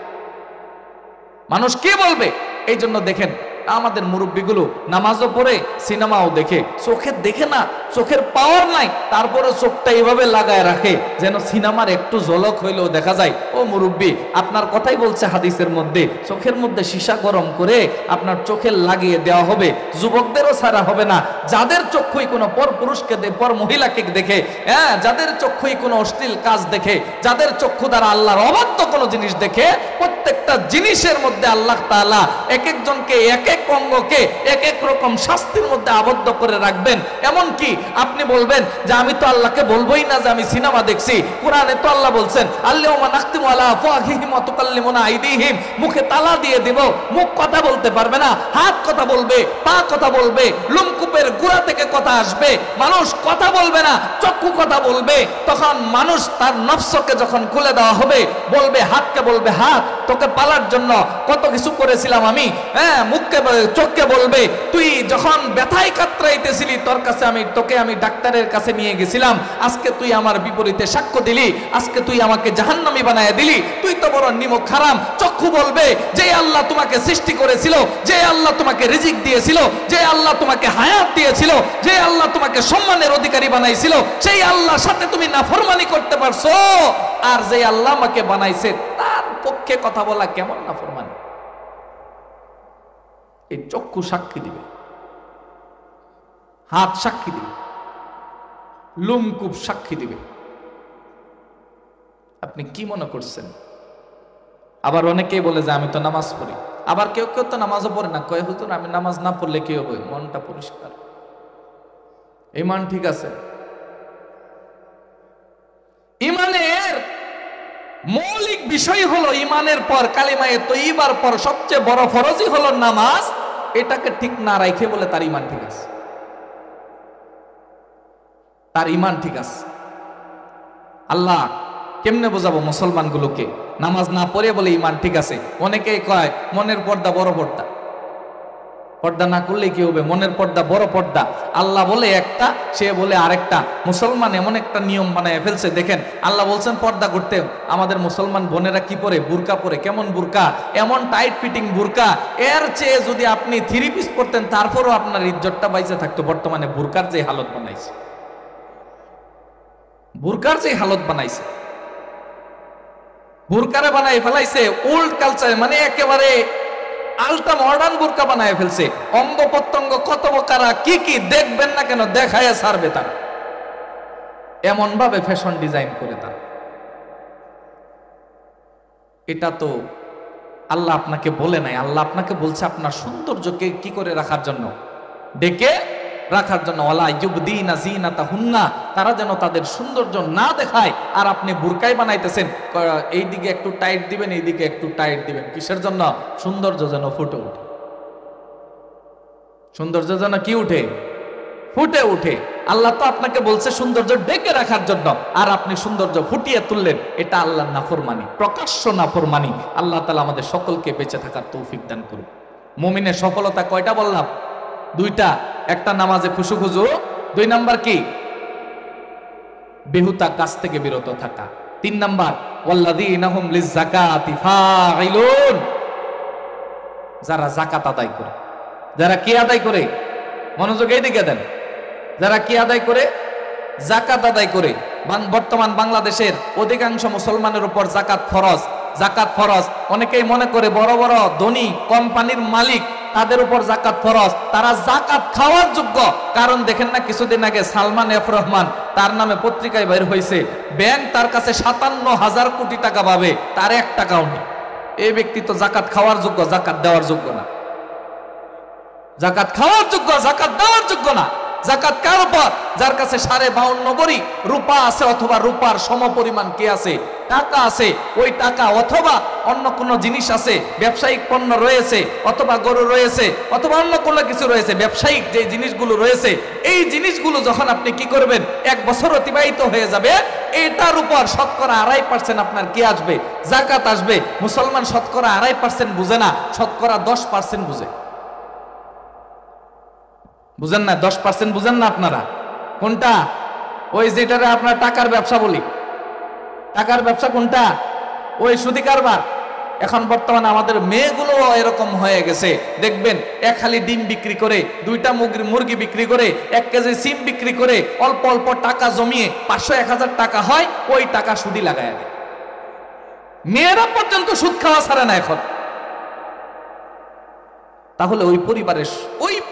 মানুষ কি বলবে? এই জন্য দেখেন আমাদের মুরব্বীগুলো নামাজও পড়ে সিনেমাও দেখে, চোখে দেখে না, চোখের পাওয়ার নাই, তারপরে চোখটা এইভাবে লাগায় রাখে যেন সিনেমার একটু ঝলক হইলেও দেখা যায়। ও মুরব্বী, আপনার কথাই বলছে হাদিসের মধ্যে, চোখের মধ্যে সীসা গরম করে আপনার চোখে লাগিয়ে দেওয়া হবে, যুবকদেরও ছাড়া হবে না। যাদের চক্ষুই কোনো পর পুরুষকে পর মহিলাকে দেখে, হ্যাঁ, যাদের চক্ষুই কোনো অশ্লীল কাজ দেখে, যাদের চক্ষু দ্বারা আল্লাহর অবাধ্য কোনো জিনিস দেখে, প্রত্যেকটা জিনিসের মধ্যে আল্লাহ তাআলা এক একজনকে এক এক অঙ্গকে এক এক রকম শাস্তির মধ্যে আবদ্ধ করে রাখবেন। এমন কি আপনি বলবেন যে আমি তো আল্লাহকে বলবোই না যে আমি সিনেমা দেখছি। কোরআনে তো আল্লাহ বলছেন আল্লাহুম্মা নাখতিমু আলা আফওয়াহিহিম ওয়া তুকাল্লিমুনা আইদিহিম, মুখে তালা দিয়ে দেব, মুখ কথা বলতে পারবে না, হাত কথা বলবে, পা কথা বলবে, লোমকূপের গোড়া থেকে কথা আসবে, মানুষ কথা বলবে না, চক্ষু কথা বলবে। তখন মানুষ তার নফসকে যখন খুলে দেওয়া হবে, বলবে হাতকে বলবে হাত, তোকে পালার জন্য কত কিছু করেছিলাম আমি, হ্যাঁ, মুখকে চোখকে বলবে তুই যখন ব্যথায় কাতরাইতেছিলি তোকে আমি ডাক্তারের কাছে নিয়ে গেছিলাম, আজকে তুই আমার বিপরীতে সাক্ষ্য দিলি, আজকে তুই আমাকে জাহান্নামী বানায় দিলি, তুই তো বড় নিমক হারাম। চক্ষু বলবে যে আল্লাহ তোমাকে সৃষ্টি করেছিল, যে আল্লাহ তোমাকে রিজিক দিয়েছিল, যে আল্লাহ তোমাকে হায়াত দিয়েছিল, যে আল্লাহ তোমাকে সম্মানের অধিকারী বানাইছিল, সেই আল্লাহর সাথে তুমি নাফরমানি করতে পারছো, আর যে আল্লাহ আমাকে বানাইছে তার পক্ষে কথা বলা কেমন নাফরমানি? এই চক্ষু সাক্ষী দিবে, হাত সাক্ষী দিবে, লোমকূপ সাক্ষী দিবে। আপনি কি মনে করছেন? আবার অনেকেই বলে যে আমি তো নামাজ পড়ি, আবার কেউ কেউ তো নামাজও পড়ে না, কয় হুজুর আমি নামাজ না পড়লে কি হবে? মনটা পরিষ্কার, ঈমান ঠিক আছে। ঈমানের মৌলিক বিষয় হলো, ঈমানের পর কালিমায়ে তয়্যিবার পর সবচেয়ে বড় ফরজই হলো নামাজ। এটাকে ঠিক না রাখে বলে তার ঈমান ঠিক আছে, তার ঈমান ঠিক আছে। আল্লাহ কেমনে বোঝাবো মুসলমানগুলোকে? নামাজ না পড়ে বলে ঈমান ঠিক আছে। অনেকেই কয় মনের পর্দা বড় পর্দা, পর্দা না করলে কি হবে? মনের পর্দা বড় পর্দা। আল্লাহ বলে একটা, সে বলে আরেকটা। মুসলমান এমন একটা নিয়ম বানায় ফেলছে, দেখেন আল্লাহ বলছেন পর্দা করতে, আমাদের মুসলমান বোনেরা কি পরে? বুরকা পরে। কেমন বুরকা? এমন টাইট ফিটিং বুরকা, এর চেয়ে যদি আপনি 3 পিস পরতেন তারপরও আপনার ইজ্জতটা বাইচে থাকতো। বর্তমানে বুরকার যে হালত বানাইছে, বুরকার যে হালত বানাইছে, বুরকারে বানাই ফেলাইছে ওল্ড কালচার, মানে একেবারে আলটা মডার্ন বুরকা বানায় ফেলছে। অঙ্গ প্রত্যঙ্গ কত কারা কি কি দেখবেন না কেন দেখায় ছাড়বে তারা, এমন ভাবে ফ্যাশন ডিজাইন করে তারা। এটা তো আল্লাহ আপনাকে বলে নাই, আল্লাহ আপনাকে বলছে আপনার সৌন্দর্যকে কি করে রাখার জন্য, ডেকে রাখার জন্য। ওয়ালা ইউবদিনা যিনাতাহুন্না, তারা যেন তাদের সৌন্দর্য না দেখায়। আর আপনি বুরকাই বানাইতেছেন, এইদিকে একটু টাইট দিবেন, এইদিকে একটু টাইট দিবেন, কিসের জন্য? সৌন্দর্য যেন ফুটে ওঠে, সৌন্দর্য যেন কি উঠে? ফুটে উঠে। আল্লাহ তো আপনাকে বলছে সৌন্দর্য ডেকে রাখার জন্য, আর আপনি সৌন্দর্য ফুটিয়ে তুললেন। এটা আল্লাহর নাফরমানি, প্রকাশ্য নাফরমানি। আল্লাহ তাআলা আমাদের সকলকে বেঁচে থাকার তৌফিক দান করুন। মুমিনের সফলতা কয়টা বললাম? 2টা। একটা নামাজে খুশু খুজু, 2 নাম্বার কি? বেহুদা কাজ থেকে বিরত থাকা। 3 নাম্বার ওয়াল্লাযীনা হুম লিয-যাকাতি ফাঈলুন, যারা যাকাত আদায় করে। যারা কি আদায় করে? মনোযোগ এইদিকে দেন। যারা কি আদায় করে? যাকাত আদায় করে। বর্তমান বাংলাদেশের অধিকাংশ মুসলমানের উপর যাকাত ফরজ। যাকাত ফরজ। অনেকেই মনে করে বড় বড় ধনী কোম্পানির মালিক তাদের উপর যাকাত ফরজ, তারা যাকাত খাওয়ার যোগ্য। কারণ দেখেন না, কিছুদিন আগে সালমান এফ রহমান, তার নামে পত্রিকায় বের হয়েছে, ব্যাংক তার কাছে 57,000 কোটি টাকা পাবে, তার 1 টাকাও নেই। এই ব্যক্তি তো যাকাত খাওয়ার যোগ্য, যাকাত দেওয়ার যোগ্য না। যাকাত খাওয়ার যোগ্য, যাকাত দেওয়ার যোগ্য না। যাকাত কার উপর? যার কাছে 52.5 ভরি রূপা আছে, অথবা রূপার সমপরিমাণ কি আছে? টাকা আছে। ওই টাকা অথবা অন্য কোনো জিনিস আছে, ব্যবসায়িক পণ্য রয়েছে, অথবা গরু রয়েছে, অথবা অন্য কোনো কিছু রয়েছে, ব্যবসায়িক যে জিনিসগুলো রয়েছে, এই জিনিসগুলো যখন আপনি কি করবেন, 1 বছর অতিবাহিত হয়ে যাবে, এটার উপর শতকরা 2.5% আপনার কি আসবে? যাকাত আসবে। মুসলমান শতকরা 2.5% বুঝে না, শতকরা 10% বুঝে। বুঝেন না? 10% বুঝেন না আপনারা? কোনটা? ওই যেটারে আপনার টাকার ব্যবসা বলি। টাকার ব্যবসা কোনটা? ওই সুদি কারবার। এখন বর্তমানে আমাদের মেয়েগুলো এরকম হয়ে গেছে, দেখবেন এক খালি ডিম বিক্রি করে, 2টা মুরগি বিক্রি করে, 1 কেজি সিম বিক্রি করে অল্প অল্প টাকা জমিয়ে 500-1000 টাকা হয়, ওই টাকা সুদি লাগায় দেয়। মেয়েরা পর্যন্ত সুদ খাওয়া ছাড়ে না এখন। তাহলে ওই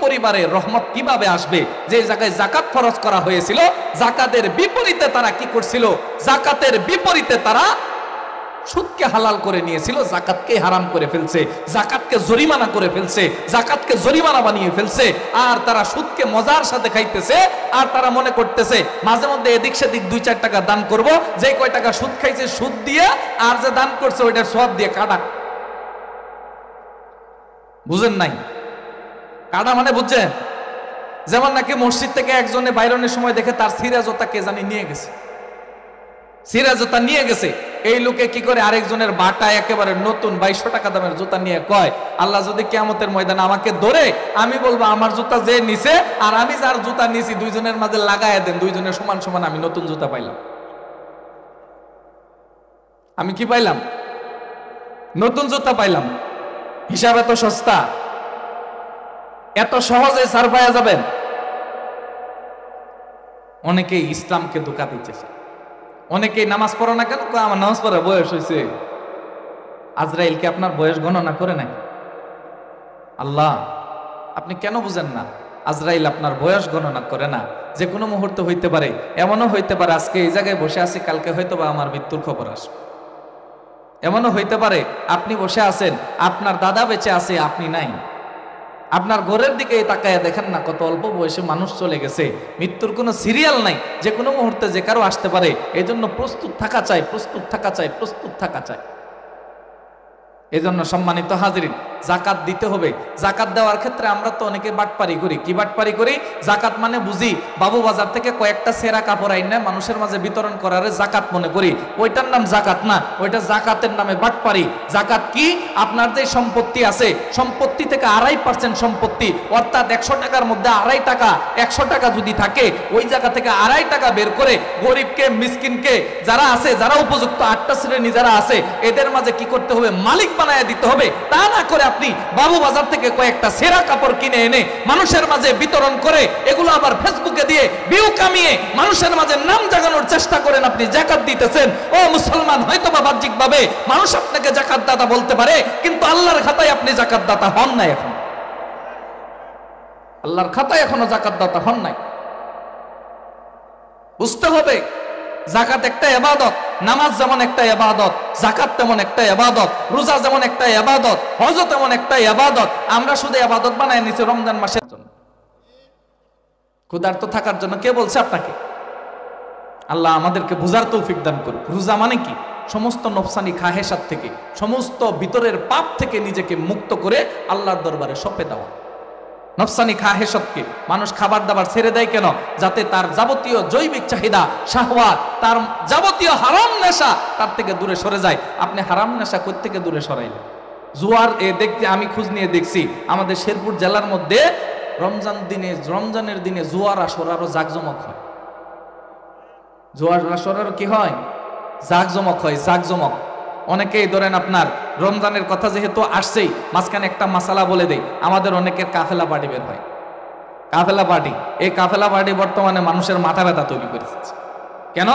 পরিবারের রহমত কিভাবে আসবে? যে জায়গায় জাকাত ফরজ করা হয়েছিল, জাকাতের বিপরীতে তারা কি করছিল? জাকাতের বিপরীতে তারা সুদকে হালাল করে নিয়েছিল, জাকাতকে হারাম করে ফেলছে, জাকাতকে জরিমানা করে ফেলছে, জাকাতকে জরিমানা বানিয়ে ফেলছে। আর তারা সুদকে মজার সাথে খাইতেছে। আর তারা মনে করতেছে মাঝে মধ্যে এদিক সেদিক 2-4 টাকা দান করব, যে কয় টাকা সুদ খাইছে সুদ দিয়ে, আর যে দান করছে ওইটার সওয়াব দিয়ে কাটা। বুঝেন নাই? কাটা মানে বুঝছেন? যেমন নাকি মসজিদ থেকে একজনে বাইরনের সময় দেখে তার সিরা জোতা কে জানি নিয়ে গেছে, সিরা জুতা নিয়ে গেছে। এই লোকে কি করে আরেকজনের বাটা একেবারে নতুন 2200 টাকা দামের জুতা নিয়ে কয়, আল্লাহ যদি কিয়ামতের ময়দানে আমাকে ধরে, আমি বলবো আমার জুতা যে নিছে আর আমি যার জুতা নিছি দুইজনের মাঝে লাগায় দেন, দুইজনের সমান সমান আমি নতুন জুতা পাইলাম। আমি কি পাইলাম? নতুন জুতা পাইলাম। হিসাব এত সস্তা, এত সহজে ছাড় পাওয়া যাবেন? অনেকেই ইসলামকে ধোঁকা দিচ্ছে। অনেকেই নামাজ পড়ো না কেন? আমার নামাজ পড়ার বয়স হয়েছে। আজরাইলকে আপনার বয়স গণনা করে নাকি? আল্লাহ, আপনি কেন বুঝেন না? আজরাইল আপনার বয়স গণনা করে না। যে কোনো মুহূর্তে হইতে পারে, এমনও হইতে পারে আজকে এই জায়গায় বসে আছি, কালকে হয়তো বা আমার মৃত্যুর খবর আসবে। এমনও হইতে পারে আপনি বসে আছেন, আপনার দাদা বেঁচে আছে, আপনি নাই। আপনার ঘরের দিকে তাকায় দেখেন না, কত অল্প বয়সে মানুষ চলে গেছে। মৃত্যুর কোনো সিরিয়াল নাই, যে কোনো মুহূর্তে যে কারো আসতে পারে। এই জন্য প্রস্তুত থাকা চাই, প্রস্তুত থাকা চাই, প্রস্তুত থাকা চাই। এই জন্য সম্মানিত হাজিরিন, জাকাত দিতে হবে। জাকাত দেওয়ার ক্ষেত্রে আমরা তো অনেকে বাটপারি করি। কি বাটপারি করি? জাকাত মানে বুঝি বাবু বাজার থেকে কয়েকটা সেরা কাপড় আইন না মানুষের মাঝে বিতরণ করারে জাকাত মনে করি। ওইটার নাম জাকাত না, ওইটা জাকাতের নামে বাটপারি। জাকাত কি? আপনার যে সম্পত্তি আছে, সম্পত্তি থেকে 2.5% সম্পত্তি, অর্থাৎ 100 টাকার মধ্যে 2.5 টাকা, 100 টাকা যদি থাকে, ওই জায়গা থেকে 2.5 টাকা বের করে গরিবকে, মিসকিনকে, যারা আছে, যারা উপযুক্ত 8টা শ্রেণী যারা আছে, এদের মাঝে কি করতে হবে? মালিক বানায় দিতে হবে। তা না করে আপনি বাবু বাজার থেকে কয়েকটা সেরা কাপড় কিনে এনে মানুষের মাঝে বিতরণ করে, এগুলো আবার ফেসবুকে দিয়ে ভিউ কামিয়ে মানুষের মাঝে নাম জাগানোর চেষ্টা করেন, আপনি জাকাত দিতেছেন। ও মুসলমান, হয়তো বা বাহ্যিক ভাবে মানুষ আপনাকে জাকাত দাতা বলতে পারে, কিন্তু আল্লাহর খাতায় আপনি জাকাত দাতা হন নাই। এখন আল্লাহর খাতায় এখনো জাকাত দাতা হন নাই। বুঝতে হবে জাকাত একটা ইবাদত। নামাজ যেমন একটা ইবাদত, জাকাত তেমন একটা ইবাদত, রোজা যেমন একটা ইবাদত, হজ তেমন একটা ইবাদত। আমরা শুধু ইবাদত বানায় নিছি রমজান মাসের জন্য, ক্ষুধার্ত থাকার জন্য। কে বলছে আপনাকে? আল্লাহ আমাদেরকে বুঝার তৌফিক দান করুক। রোজা মানে কি? সমস্ত নফসানি খাহেসাত থেকে, সমস্ত ভিতরের পাপ থেকে নিজেকে মুক্ত করে আল্লাহর দরবারে সঁপে দেওয়া। নফসানি খাহেসাতকে মানুষ খাবার দাবার ছেড়ে দেয় কেন? যাতে তার যাবতীয় জৈবিক চাহিদা, শাহওয়াত, তার যাবতীয় হারাম নেশা তার থেকে দূরে সরে যায়। আপনি হারাম নেশা কই থেকে দূরে সরাইলেন? জুয়ার দেখতে আমি খোঁজ নিয়ে দেখছি, আমাদের শেরপুর জেলার মধ্যে রমজানের দিনে জুয়ার আসর আরো জাকজমক হয়। জুয়ার আসর আরো কি হয়? জাকজমক হয়, জাকজমক। অনেকেই ধরেন আপনার রমজানের কথা যেহেতু আসছেই, মাঝখানে একটা মাসালা বলে দেই। আমাদের অনেকের কাফেলা পার্টি বের হয়, কাফেলা পার্টি। এই কাফেলা পার্টি বর্তমানে মানুষের মাথা ব্যথা তৈরি করেছে। কেন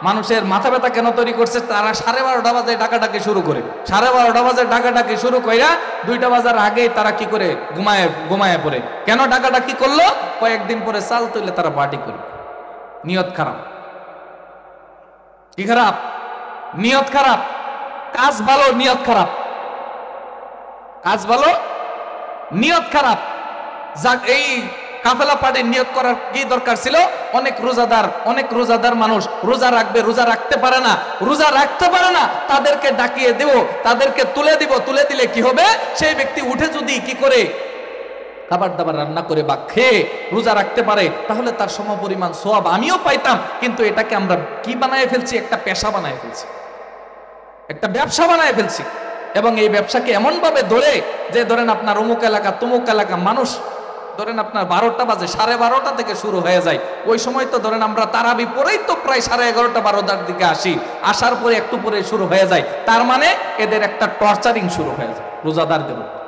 মানুষের মাথা ব্যথা কেন তৈরি করছে? তারা 12:30 বাজে ডাকাডাকি শুরু করে, 12:30 বাজে ডাকাডাকি শুরু কইরা 2টা বাজার আগেই তারা কি করে? ঘুমায় পড়ে। কেন ডাকাডাকি করলো? কয়েকদিন পরে চাল তুলে তারা পার্টি করবে। নিয়ত খারাপ। কি খারাপ? নিয়ত খারাপ। কাজ ভালো, নিয়ত খারাপ। কাজ ভালো, নিয়ত খারাপ। যাক, এই কাফেলা পার্টির নিয়ত করার কি দরকার ছিল? অনেক রোজাদার মানুষ রোজা রাখবে, রোজা রাখতে পারে না, রোজা রাখতে পারে না, তাদেরকে ডাকিয়ে দেব, তাদেরকে তুলে দিব। তুলে দিলে কি হবে? সেই ব্যক্তি উঠে যদি কি করে খাবার দাবার রান্না করে বা খেয়ে রোজা রাখতে পারে, তাহলে তার সমপরিমাণ সওয়াব আমিও পাইতাম। কিন্তু এটাকে আমরা কি বানায় ফেলছি? একটা পেশা বানায় ফেলছি, একটা ব্যবসা বানায় ফেলছি। এবং এই ব্যবসাকে এমন ভাবে ধরে যে ধরেন আপনার অমুক এলাকা তমুক এলাকা মানুষ ধরেন আপনার 12টা বাজে, 12:30 থেকে শুরু হয়ে যায়। ওই সময় তো ধরেন আমরা তারাবি পরেই তো প্রায় 11:30 12টার দিকে আসি, আসার পরে একটু পরে শুরু হয়ে যায়। তার মানে এদের একটা টর্চারিং শুরু হয়ে যায় রোজাদারদের উপর,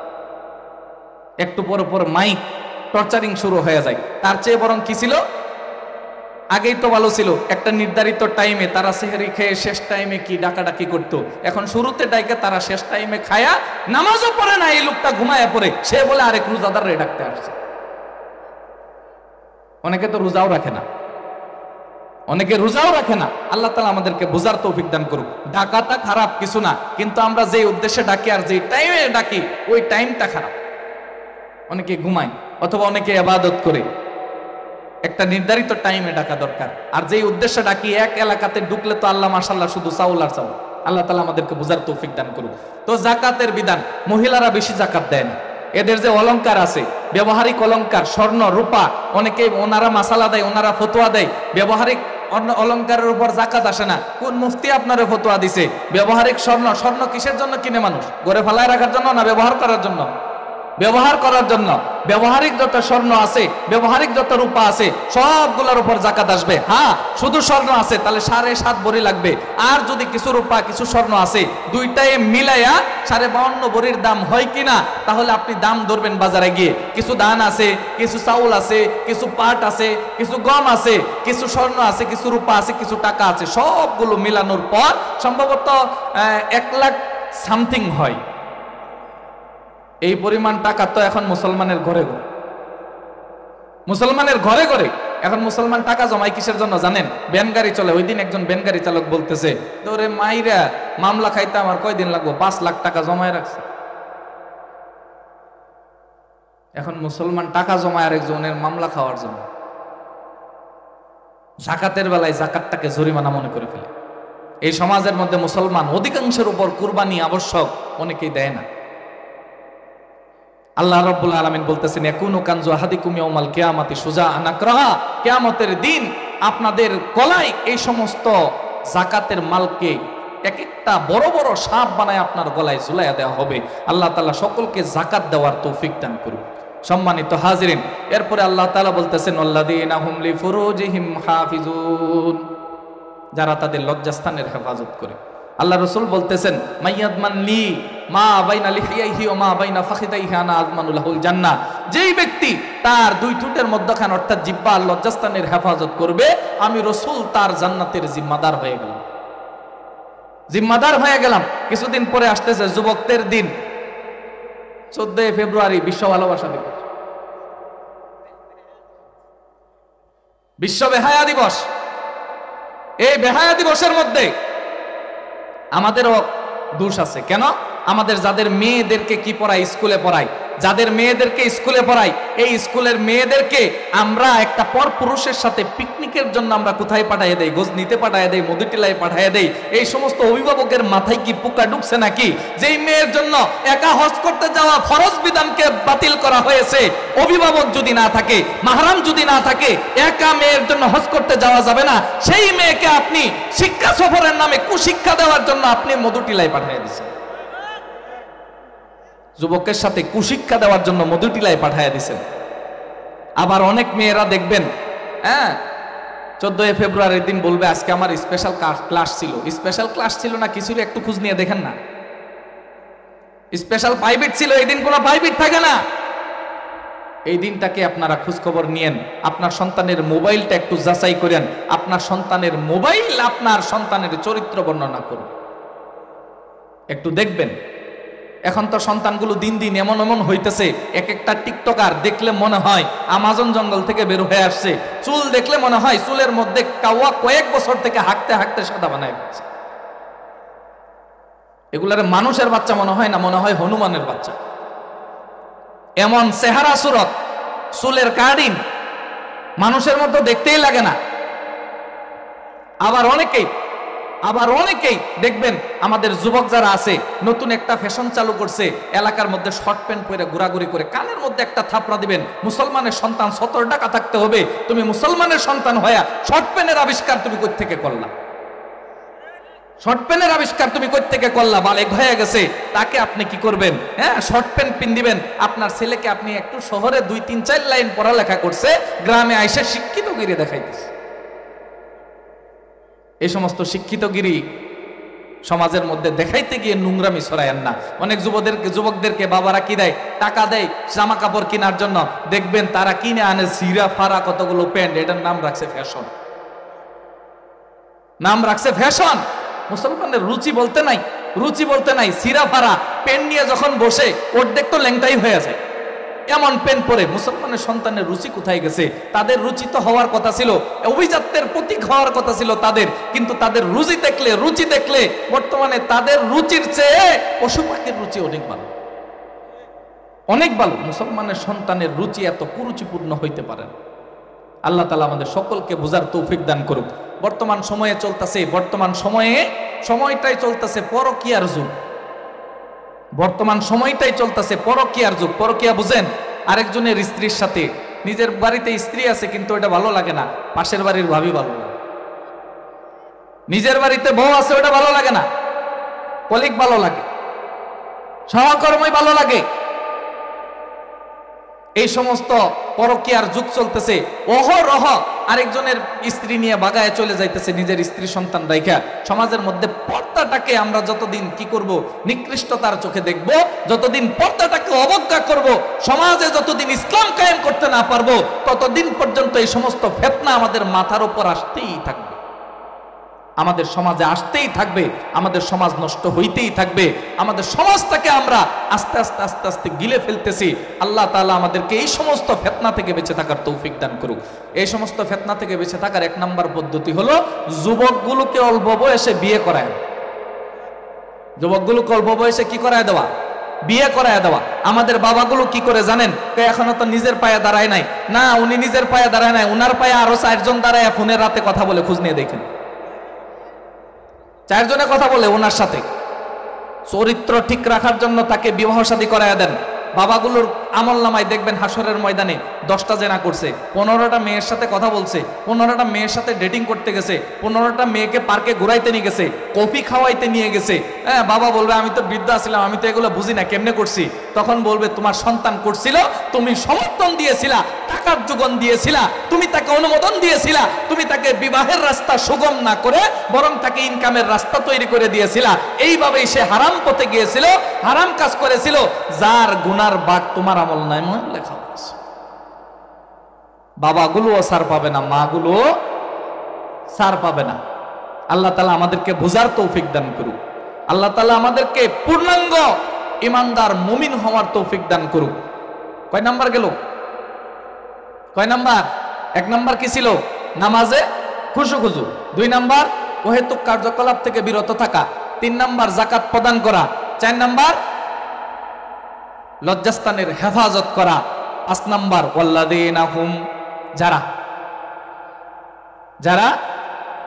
একটু পরে পরে মাইক টর্চারিং শুরু হয়ে যায়। তার চেয়ে বরং কি ছিল, আগেই তো ভালো ছিল, একটা নির্ধারিত টাইমে তারা সেহরি খেয়ে শেষ টাইমে কি ডাকাডাকি করতো। এখন শুরুতে ডাইকে তারা শেষ টাইমে খায়া নামাজও পড়ে না, এই লোকটা ঘুমায় পড়ে, সে বলে আরেক রোজাদার রে ডাকতে আসছে। অনেকে তো রোজাও রাখে না, অনেকে রোজাও রাখে না। আল্লাহ তাআলা আমাদেরকে বুঝার তৌফিক দান করুক। ডাকাটা খারাপ কিছু না, কিন্তু আমরা যে উদ্দেশ্যে ডাকি আর যে টাইমে ডাকি ওই টাইমটা খারাপ। অনেকে ঘুমায় অথবা অনেকে ইবাদত করে, একটা নির্ধারিত টাইমে ডাকা দরকার। আর যেই উদ্দেশ্যে ডাকি এক এলাকাতে ঢুকলে তো আল্লাহ মাশাআল্লাহ শুধু চাউল আর চাউল। আল্লাহ তাআলা আমাদেরকে বুঝার তৌফিক দান করুক। তো জাকাতের বিধান, মহিলারা বেশি জাকাত দেয় না। এদের যে অলংকার আছে, ব্যবহারিক অলংকার, স্বর্ণ রূপা, অনেকে ওনারা মাসালা দেয়, ওনারা ফতোয়া দেয় ব্যবহারিক অলংকারের উপর জাকাত আসে না। কোন মুফতি আপনারে ফতোয়া দিছে? ব্যবহারিক স্বর্ণ, স্বর্ণ কিসের জন্য কিনে মানুষ? ঘরে ফালায় রাখার জন্য না ব্যবহার করার জন্য? ব্যবহার করার জন্য। ব্যবহারিক যত স্বর্ণ আছে, ব্যবহারিক যত রূপা আছে, সবগুলোর উপর জাকাত আসবে। হ্যাঁ, শুধু স্বর্ণ আছে তাহলে 7.5 ভরি লাগবে। আর যদি কিছু রূপা কিছু স্বর্ণ আছে, দুইটাই মিলাইয়া 52 ভরির দাম হয় কিনা, তাহলে আপনি দাম ধরবেন বাজারে গিয়ে। কিছু ধান আছে, কিছু চাউল আছে, কিছু পাট আছে, কিছু গম আছে, কিছু স্বর্ণ আছে, কিছু রূপা আছে, কিছু টাকা আছে, সবগুলো মিলানোর পর সম্ভবত 1 লাখ সামথিং হয়। এই পরিমাণ টাকা তো এখন মুসলমানের ঘরে ঘরে, মুসলমানের ঘরে ঘরে এখন মুসলমান টাকা জমায় কিসের জন্য জানেন? ভ্যানগাড়ি চলে। ওই দিন একজন ভ্যানগাড়ি চালক বলতেছে, তোরে মাইরা মামলা খাইতে আমার কয়দিন লাগবো, 5 লাখ টাকা জমায় রাখছে। এখন মুসলমান টাকা জমায় আরেকজনের মামলা খাওয়ার জন্য। জাকাতের বেলায় জাকাতটাকে জরিমানা মনে করে ফেলে। এই সমাজের মধ্যে মুসলমান অধিকাংশের উপর কুরবানি আবশ্যক, অনেকেই দেয় না। আল্লাহ রাব্বুল আলামিন বলতেছেন, ইয়াকুনু কানজু আহাদিকুম ইয়াউমাল কিয়ামাতি শুজাআন আকরাহা, কিয়ামতের দিন আপনাদের গলায় এই সমস্ত যাকাতের মালকে এক একটা বড় বড় সাপ বানায় আপনার গলায় ঝুলাইয়া দেওয়া হবে। আল্লাহ তাআলা সকলকে যাকাত দেওয়ার তৌফিক দান করুন। সম্মানিত হাজিরিন, এরপরে আল্লাহ তাআলা বলতেছেন, আল্লাযীনা হুম লিফুরুজিহিম হাফিজুন, যারা তাদের লজ্জাস্থানের হেফাজত করে। আল্লাহ রাসূল বলতেছেন, মাইয়াদমান লি মা বাইনা লিহিয়াইহি ওয়া মা বাইনা ফাখিদাইহি আনা আযমানু লাহুল জান্নাহ, যেই ব্যক্তি তার 2 ঠোঁটের মধ্যখান অর্থাৎ জিহ্বা আর লজ্জাস্থানের হেফাজত করবে, আমি রাসূল তার জান্নাতের জিম্মাদার হয়ে গেলাম। জিম্মাদার হয়ে গেলাম। কিছুদিন পরে আসতেছে যুবকদের দিন, 14 ফেব্রুয়ারি বিশ্ব ভালোবাসা দিবস, বিশ্ব বেহায়া দিবস। এই বেহায়া দিবসের মধ্যে আমাদেরও দোষ আছে। কেন? আমাদের যাদের মেয়েদেরকে কি পড়ায়, স্কুলে পড়ায়, যাদের মেয়েদেরকে স্কুলে পড়ায়, এই স্কুলের মেয়েদেরকে আমরা একটা পর পুরুষের সাথে পিকনিকের জন্য আমরা কোথায় পাঠিয়ে দেই? গজনিতে পাঠিয়ে দেই, মধুটিলায় পাঠিয়ে দেই। এই সমস্ত অভিভাবকের মাথায় কি পোকা ঢুকছে নাকি? যেই মেয়ের জন্য একা হজ করতে যাওয়া ফরজ বিধানকে বাতিল করা হয়েছে, অভিভাবক যদি না থাকে, মাহরাম যদি না থাকে, একা মেয়ের জন্য হজ করতে যাওয়া যাবে না। সেই মেয়েকে আপনি শিক্ষা সফরের নামে কুশিক্ষা দেওয়ার জন্য আপনি মধুটিলায় পাঠিয়ে দিচ্ছেন। যুবকের সাথে কুশিক্ষা দেওয়ার জন্য মধুটিলায় পাঠিয়ে দিচ্ছেন। আবার অনেক মেয়েরা দেখবেন, 14 ফেব্রুয়ারির দিন বলবে, আজকে আমার স্পেশাল ক্লাস ছিল। স্পেশাল ক্লাস ছিল না কিছু, একটু খোঁজ নিয়ে দেখেন না। স্পেশাল প্রাইভেট ছিল, এই দিন কোনো প্রাইভেট থাকে না। এই দিনটাকে আপনারা খোঁজ খবর নিয়েন। আপনার সন্তানের মোবাইলটা একটু যাচাই করেন। আপনার সন্তানের মোবাইল আপনার সন্তানের চরিত্র বর্ণনা করুন, একটু দেখবেন। এখন তো সন্তানগুলো দিন দিন এমন এমন হইতেছে, এক একটা টিকটকার দেখলে মনে হয় আমাজন জঙ্গল থেকে বের হয়ে আসছে। চুল দেখলে মনে হয় চুলের মধ্যে কাওয়া কয়েক বছর থেকে হাঁকতে হাঁকতে সাদা বানায় ফেলছে। এগুলার মানুষের বাচ্চা মনে হয় না, মনে হয় হনুমানের বাচ্চা। এমন চেহারা সুরত, চুলের কাটিং মানুষের মতো দেখতেই লাগে না। আবার অনেকেই দেখবেন আমাদের যুবক যারা আছে, নতুন একটা ফ্যাশন চালু করছে, এলাকার মধ্যে শর্ট প্যান্ট পরে ঘোরাঘুরি করে, কানের মধ্যে একটা থাপড়া দিবেন, মুসলমানের সন্তান 17 টাকা থাকতে হবে, তুমি মুসলমানের সন্তান হয়ে শর্ট প্যান্টের আবিষ্কার তুমি কই থেকে করলা? শর্ট প্যান্টের আবিষ্কার তুমি কই থেকে করলা, বালেক হয়ে গেছে, তাকে আপনি কি করবেন? হ্যাঁ, শর্ট প্যান্ট পিন দিবেন। আপনার ছেলেকে আপনি একটু শহরে 2-3-4 লাইন পড়ালেখা করছে, গ্রামে আইসা শিক্ষিতগিরি দেখাইতেছে। এই সমস্ত শিক্ষিতগিরি সমাজের মধ্যে দেখাইতে গিয়ে নোংরামি ছড়ায়েন না। অনেক যুবকদেরকে বাবারা কি দেয়, টাকা দেয় জামা কাপড় কেনার জন্য, দেখবেন তারা কিনে আনে সিরা ফারা কতগুলো প্যান্ট, এটার নাম রাখছে ফ্যাশন, নাম রাখছে ফ্যাশন। মুসলমানের রুচি বলতে নাই, রুচি বলতে নাই। সিরা ফারা প্যান্ট নিয়ে যখন বসে অর্ধেক তো ল্যাংটাই হয়ে যায়, এমন প্যান্ট পরে মুসলমানের সন্তানের রুচি কোথায় গেছে? তাদের রুচি তো হওয়ার কথা ছিল, অভিজাত্যের প্রতীক হওয়ার কথা ছিল তাদের, কিন্তু তাদের রুচি দেখলে বর্তমানে তাদের রুচির চেয়ে পশু পাখির রুচি অনেক ভালো, অনেক ভালো। মুসলমানের সন্তানের রুচি এত কুরুচিপূর্ণ হইতে পারে না। আল্লাহ তাআলা আমাদের সকলকে বুঝার তৌফিক দান করুক। বর্তমান সময়ে চলতেছে, সময়টাই চলতেছে পরকীয়ার যুগ। বর্তমান সময়টাই চলতেছে পরকীয়ার যুগ। পরকীয়া বুঝেন? আরেকজনের স্ত্রীর সাথে, নিজের বাড়িতে স্ত্রী আছে কিন্তু ওটা ভালো লাগে না, পাশের বাড়ির ভাবি ভালো লাগে। নিজের বাড়িতে বউ আছে, ওটা ভালো লাগে না, কলিগ ভালো লাগে, সহকর্মী ভালো লাগে। এই সমস্ত পরকীয়ার যুগ চলতেছে। অহরহ আরেকজনের স্ত্রী নিয়ে বাগায় চলে যাইতেছে, নিজের স্ত্রী সন্তান রাইখা। সমাজের মধ্যে পর্দাটাকে আমরা যতদিন কি করব, নিকৃষ্টতার চোখে দেখব, যতদিন পর্দাটাকে অবজ্ঞা করব, সমাজে যতদিন ইসলাম কায়েম করতে না পারবো, ততদিন পর্যন্ত এই সমস্ত ফিতনা আমাদের মাথার উপর আসতেই থাকবে, আমাদের সমাজে আসতেই থাকবে, আমাদের সমাজ নষ্ট হইতেই থাকবে। আমাদের সমাজটাকে আমরা আস্তে আস্তে আস্তে আস্তে গিলে ফেলতেছি। আল্লাহ তাআলা আমাদেরকে এই সমস্ত ফিতনা থেকে বেঁচে থাকার তৌফিক দান করুক। এই সমস্ত ফিতনা থেকে বেঁচে থাকার 1 নম্বর পদ্ধতি হলো যুবকগুলোকে অল্প বয়সে বিয়ে করায়। যুবকগুলোকে অল্প বয়সে কি করায় দেওয়া? বিয়ে করায় দেওয়া। আমাদের বাবাগুলো কি করে জানেন? এখনো তো নিজের পায়ে দাঁড়ায় নাই। না, উনি নিজের পায়ে দাঁড়ায় নাই, উনার পায়ে আরো 4 জন দাঁড়ায় ফোনের রাতে কথা বলে, খোঁজ নিয়ে দেখেন। 4 জনে কথা বলে ওনার সাথে। চরিত্র ঠিক রাখার জন্য তাকে বিবাহ শাদী করায় দেন। বাবাগুলোর আমল নামায় দেখবেন হাসরের ময়দানে 10টা জেনা করছে, 15টা মেয়ের সাথে কথা বলছে, 15টা মেয়ের সাথে ডেটিং করতে গেছে, 15টা মেয়েকে পার্কে ঘুরাইতে নিয়ে গেছে, কফি খাওয়াইতে নিয়ে গেছে। হ্যাঁ, বাবা বলবে আমি তো বৃদ্ধ ছিলাম, আমি তো এগুলো বুঝি না, কেমনে করছি? তখন বলবে তোমার সন্তান করছিল, তুমি সমর্থন দিয়েছিলা, টাকার যোগান দিয়েছিলা, তুমি তাকে অনুমোদন দিয়েছিলা, তুমি তাকে বিবাহের রাস্তা সুগম না করে বরং তাকে ইনকামের রাস্তা তৈরি করে দিয়েছিলা। এইভাবেই সে হারাম পথে গিয়েছিল, হারাম কাজ করেছিল, যার গুনার বাগ তোমার আমল নামায় লেখা আছে। বাবাগুলোও ছাড় পাবে না, মাগুলোও ছাড় পাবে না। আল্লাহ তাআলা আমাদেরকে বুঝার তৌফিক দান করুক। আল্লাহ তাআলা আমাদেরকে পূর্ণাঙ্গ ইমানদার মুমিন হওয়ার তৌফিক দান করুক। কয় নাম্বার গেল? কয় নাম্বার? 1 নাম্বার কি ছিল? নামাজে খুশু। 2 নাম্বার অহেতুক কার্যকলাপ থেকে বিরত থাকা। 3 নাম্বার যাকাত প্রদান করা। 4 নাম্বার লজ্জাস্থানের হেফাজত করা। 5 নাম্বার ওয়াল্লাযীনা হুম, যারা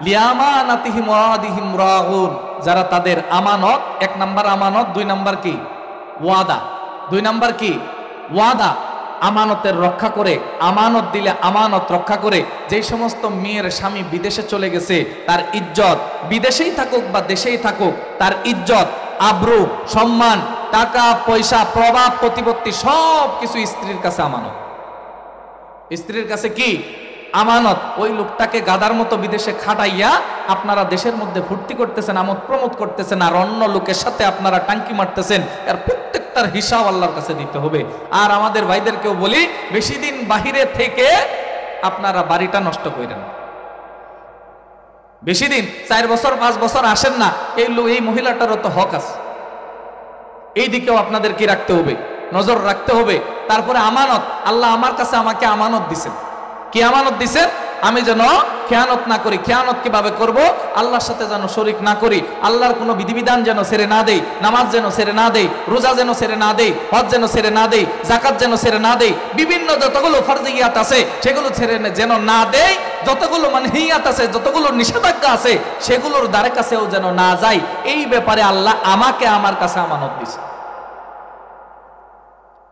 লিয়ামানাতিহিম ওয়াদিহিম রাগুন, যারা তাদের আমানত, 1 নাম্বার আমানত, 2 নাম্বার কি? ওয়াদা। 2 নাম্বার কি? ওয়াদা। আমানতের রক্ষা করে, আমানত দিলে আমানত রক্ষা করে। যেই সমস্ত মেয়ের স্বামী বিদেশে চলে গেছে, তার ইজ্জত, বিদেশেই থাকুক বা দেশেই থাকুক, তার ইজ্জত, আব্রু, সম্মান, টাকা পয়সা, প্রভাব প্রতিপত্তি সব কিছু স্ত্রীর কাছে আমানত। স্ত্রীর কাছে কি? আমানত। ওই লোকটাকে গাদার মতো বিদেশে খাটাইয়া আপনারা দেশের মধ্যে ফুর্তি করতেছেন, আমোদ প্রমোদ করতেছেন, আর অন্য লোকের সাথে আপনারা টাঙ্কি মারতেছেন। আর প্রত্যেকটার হিসাব আল্লাহর কাছে দিতে হবে। আর আমাদের ভাইদেরকেও বলি, বেশি দিন বাহিরে থেকে আপনারা বাড়িটা নষ্ট করেন। বেশি দিন 4 বছর 5 বছর আসেন না, এই মহিলাটারও তো হক আছে। এই দিকেও আপনাদের কি রাখতে হবে? নজর রাখতে হবে। তারপরে আমানত, আল্লাহ আমার কাছে আমাকে আমানত দিছেন। কি আমানত দিছেন? আমি যেন খেয়ানত না করি। খেয়ানত কিভাবে করব? আল্লাহর সাথে যেন শরীক না করি, আল্লাহর কোনো বিধিবিধান যেন ছেড়ে না দেই, নামাজ যেন ছেড়ে না দেই, রোজা যেন ছেড়ে না দেই, হজ যেন ছেড়ে না দেই, যাকাত যেন ছেড়ে না দেই, বিভিন্ন যতগুলো ফরজিয়াত আছে সেগুলো ছেড়ে যেন না দেই, যতগুলো মানহিয়াত আছে, যতগুলো নিষেধাজ্ঞা আছে সেগুলোর দ্বারে কাছেও যেন না যাই। এই ব্যাপারে আল্লাহ আমাকে আমার কাছে আমানত দিছে।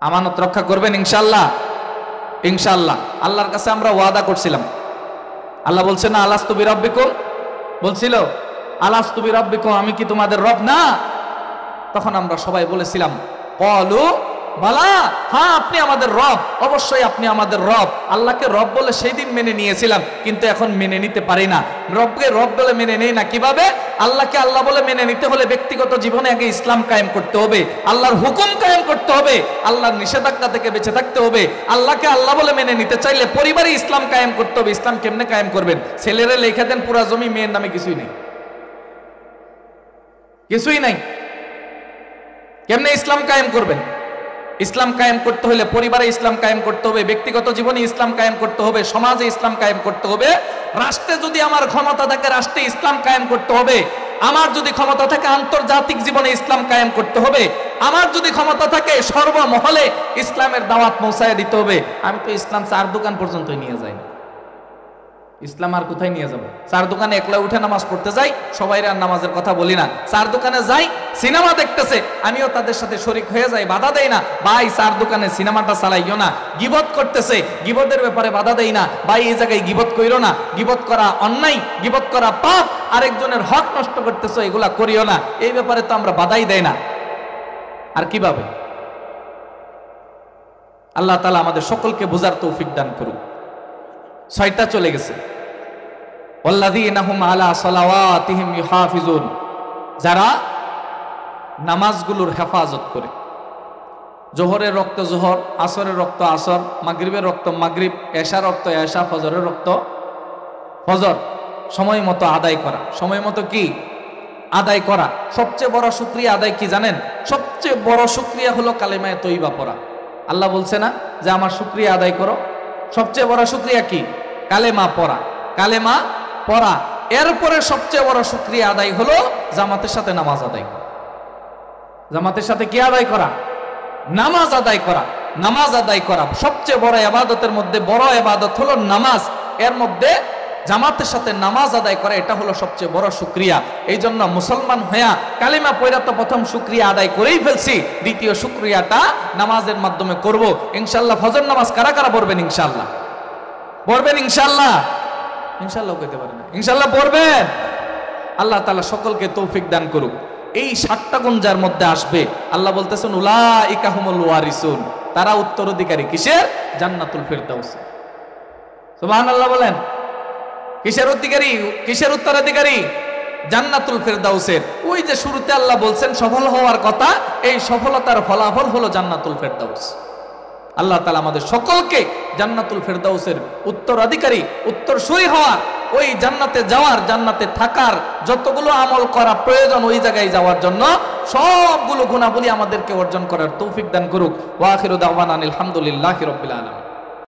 আমানত রক্ষা করবেন ইনশাআল্লাহ? ইনশাআল্লাহ। আল্লাহর কাছে আমরা ওয়াদা করছিলাম। আল্লাহ বলছে না, আলাস্তু বিরাব্বিকুম, বলছিল আলাস্তু বিরাব্বিকুম, আমি কি তোমাদের রব না? তখন আমরা সবাই বলেছিলাম ক্বালু বালা, হ্যাঁ আপনি আমাদের রব, অবশ্যই আপনি আমাদের রব। আল্লাহকে রব বলে সেই দিন মেনে নিয়েছিলাম, কিন্তু এখন মেনে নিতে পারি না। রবকে রব বলে মেনে নেই না কিভাবে? আল্লাহকে আল্লাহ বলে মেনে নিতে হলে ব্যক্তিগত জীবনে আগে ইসলাম কায়েম করতে হবে, আল্লাহর হুকুম কায়েম করতে হবে, আল্লাহর নিষেধাজ্ঞা থেকে বেঁচে থাকতে হবে। আল্লাহকে আল্লাহ বলে মেনে নিতে চাইলে পরিবারে ইসলাম কায়েম করতে হবে। ইসলাম কেমনে কায়েম করবেন? ছেলেরা লেখা দেন পুরা জমি, মেয়ের নামে কিছুই নেই, কিছুই নাই। কেমনে ইসলাম কায়েম করবেন? ইসলাম কায়েম করতে হলে পরিবারে ইসলাম কায়েম করতে হবে, ব্যক্তিগত জীবনে ইসলাম কায়েম করতে হবে, সমাজে ইসলাম কায়েম করতে হবে। রাষ্ট্রে যদি আমার ক্ষমতা থাকে রাষ্ট্রে ইসলাম কায়েম করতে হবে। আমার যদি ক্ষমতা থাকে আন্তর্জাতিক জীবনে ইসলাম কায়েম করতে হবে। আমার যদি ক্ষমতা থাকে সর্বমহলে ইসলামের দাওয়াত পৌঁছায় দিতে হবে। আমি তো ইসলাম 4 দোকান পর্যন্ত নিয়ে যাই না। ইসলাম আর কোথায় নিয়ে যাবো? 4 দোকানে একলা উঠে নামাজ পড়তে যাই, সবাই আর নামাজের কথা বলি না। 4 দোকানে যাই, সিনেমা দেখতেছে, আমিও তাদের সাথে শরীক হয়ে যাই, বাধা দেই না। ভাই 4 দোকানে সিনেমাটা চালাইও না। গিবত করতেছে, গিবতের ব্যাপারে বাধা দেই না। ভাই এই জায়গায় গিবত কইরো না, গিবত করা অন্যায়, গিবত করা পাপ, আরেকজনের হক নষ্ট করতেছো, এগুলা করিও না। এই ব্যাপারে তো আমরা বাধাই দেই না। আর কিভাবে? আল্লাহ তাআলা আমাদের সকলকে বোঝার তৌফিক দান করুক। 6টা চলে গেছে। ওয়াল্লাযীনা হুম আলা সালাওয়াতিহিম ইউহাফিজুন, যারা নামাজগুলোর হেফাজত করে। জোহরের রক্ত জোহর, আসরের রক্ত আসর, মাগরিবের রক্ত মাগরিব, এশার রক্ত এশা, ফজরের রক্ত ফজর, সময় মতো আদায় করা। সময় মতো কি আদায় করা? সবচেয়ে বড় শুকরিয়া আদায় কি জানেন? সবচেয়ে বড় শুকরিয়া হলো কালেমায়ে তয়্যিবা পড়া। আল্লাহ বলছে না যে আমার শুকরিয়া আদায় করো? সবচেয়ে বড় শুকরিয়া কি? কালেমা পড়া, কালেমা পড়া। এরপরে সবচেয়ে বড় শুকরিয়া আদায় হলো জামাতের সাথে নামাজ আদায় করা। জামাতের সাথে কি আদায় করা? নামাজ আদায় করা। নামাজ আদায় করা সবচেয়ে বড় ইবাদতের মধ্যে বড় ইবাদত হলো নামাজ। এর মধ্যে জামাতের সাথে নামাজ আদায় করা, এটা হলো সবচেয়ে বড় শুকরিয়া। এই জন্য মুসলমান হইয়া কালিমা পড়া তো প্রথম শুকরিয়া আদায় করেই ফেলছি, দ্বিতীয় শুকরিয়াটা নামাজের মাধ্যমে করব ইনশাআল্লাহ। ফজর নামাজ কারা কারা পড়বেন ইনশাআল্লাহ? পড়বেন ইনশাআল্লাহ? ইনশাআল্লাহ কইতে পারেন না, ইনশাআল্লাহ পড়বেন। আল্লাহ তাআলা সকলকে তৌফিক দান করুক। এই 7টা গুণ যার মধ্যে আসবে, আল্লাহ বলতেছেন উলাইকা হুমুল ওয়ারিসুন, তারা উত্তরাধিকারী কিসের? জান্নাতুল ফিরদাউস। সুবহানাল্লাহ বলেন। কিসের অধিকারী? কিসের উত্তরাধিকারী? জান্নাতুল ফিরদাউসের। ওই যে শুরুতে আল্লাহ বলছেন সফল হওয়ার কথা, এই সফলতার ফলাফল হলো জান্নাতুল ফিরদাউস। আল্লাহ তাআলা আমাদের সকলকে জান্নাতুল ফিরদাউসের উত্তরাধিকারী, উত্তরসূরি হওয়ার, ওই জান্নাতে যাওয়ার, জান্নাতে থাকার যতগুলো আমল করা প্রয়োজন ওই জায়গায় যাওয়ার জন্য সবগুলো গুণাবলী আমাদেরকে অর্জন করার তৌফিক দান করুক। ওয়া আখিরু দাওয়ানা আলহামদুলিল্লাহি রাব্বিল আলামিন।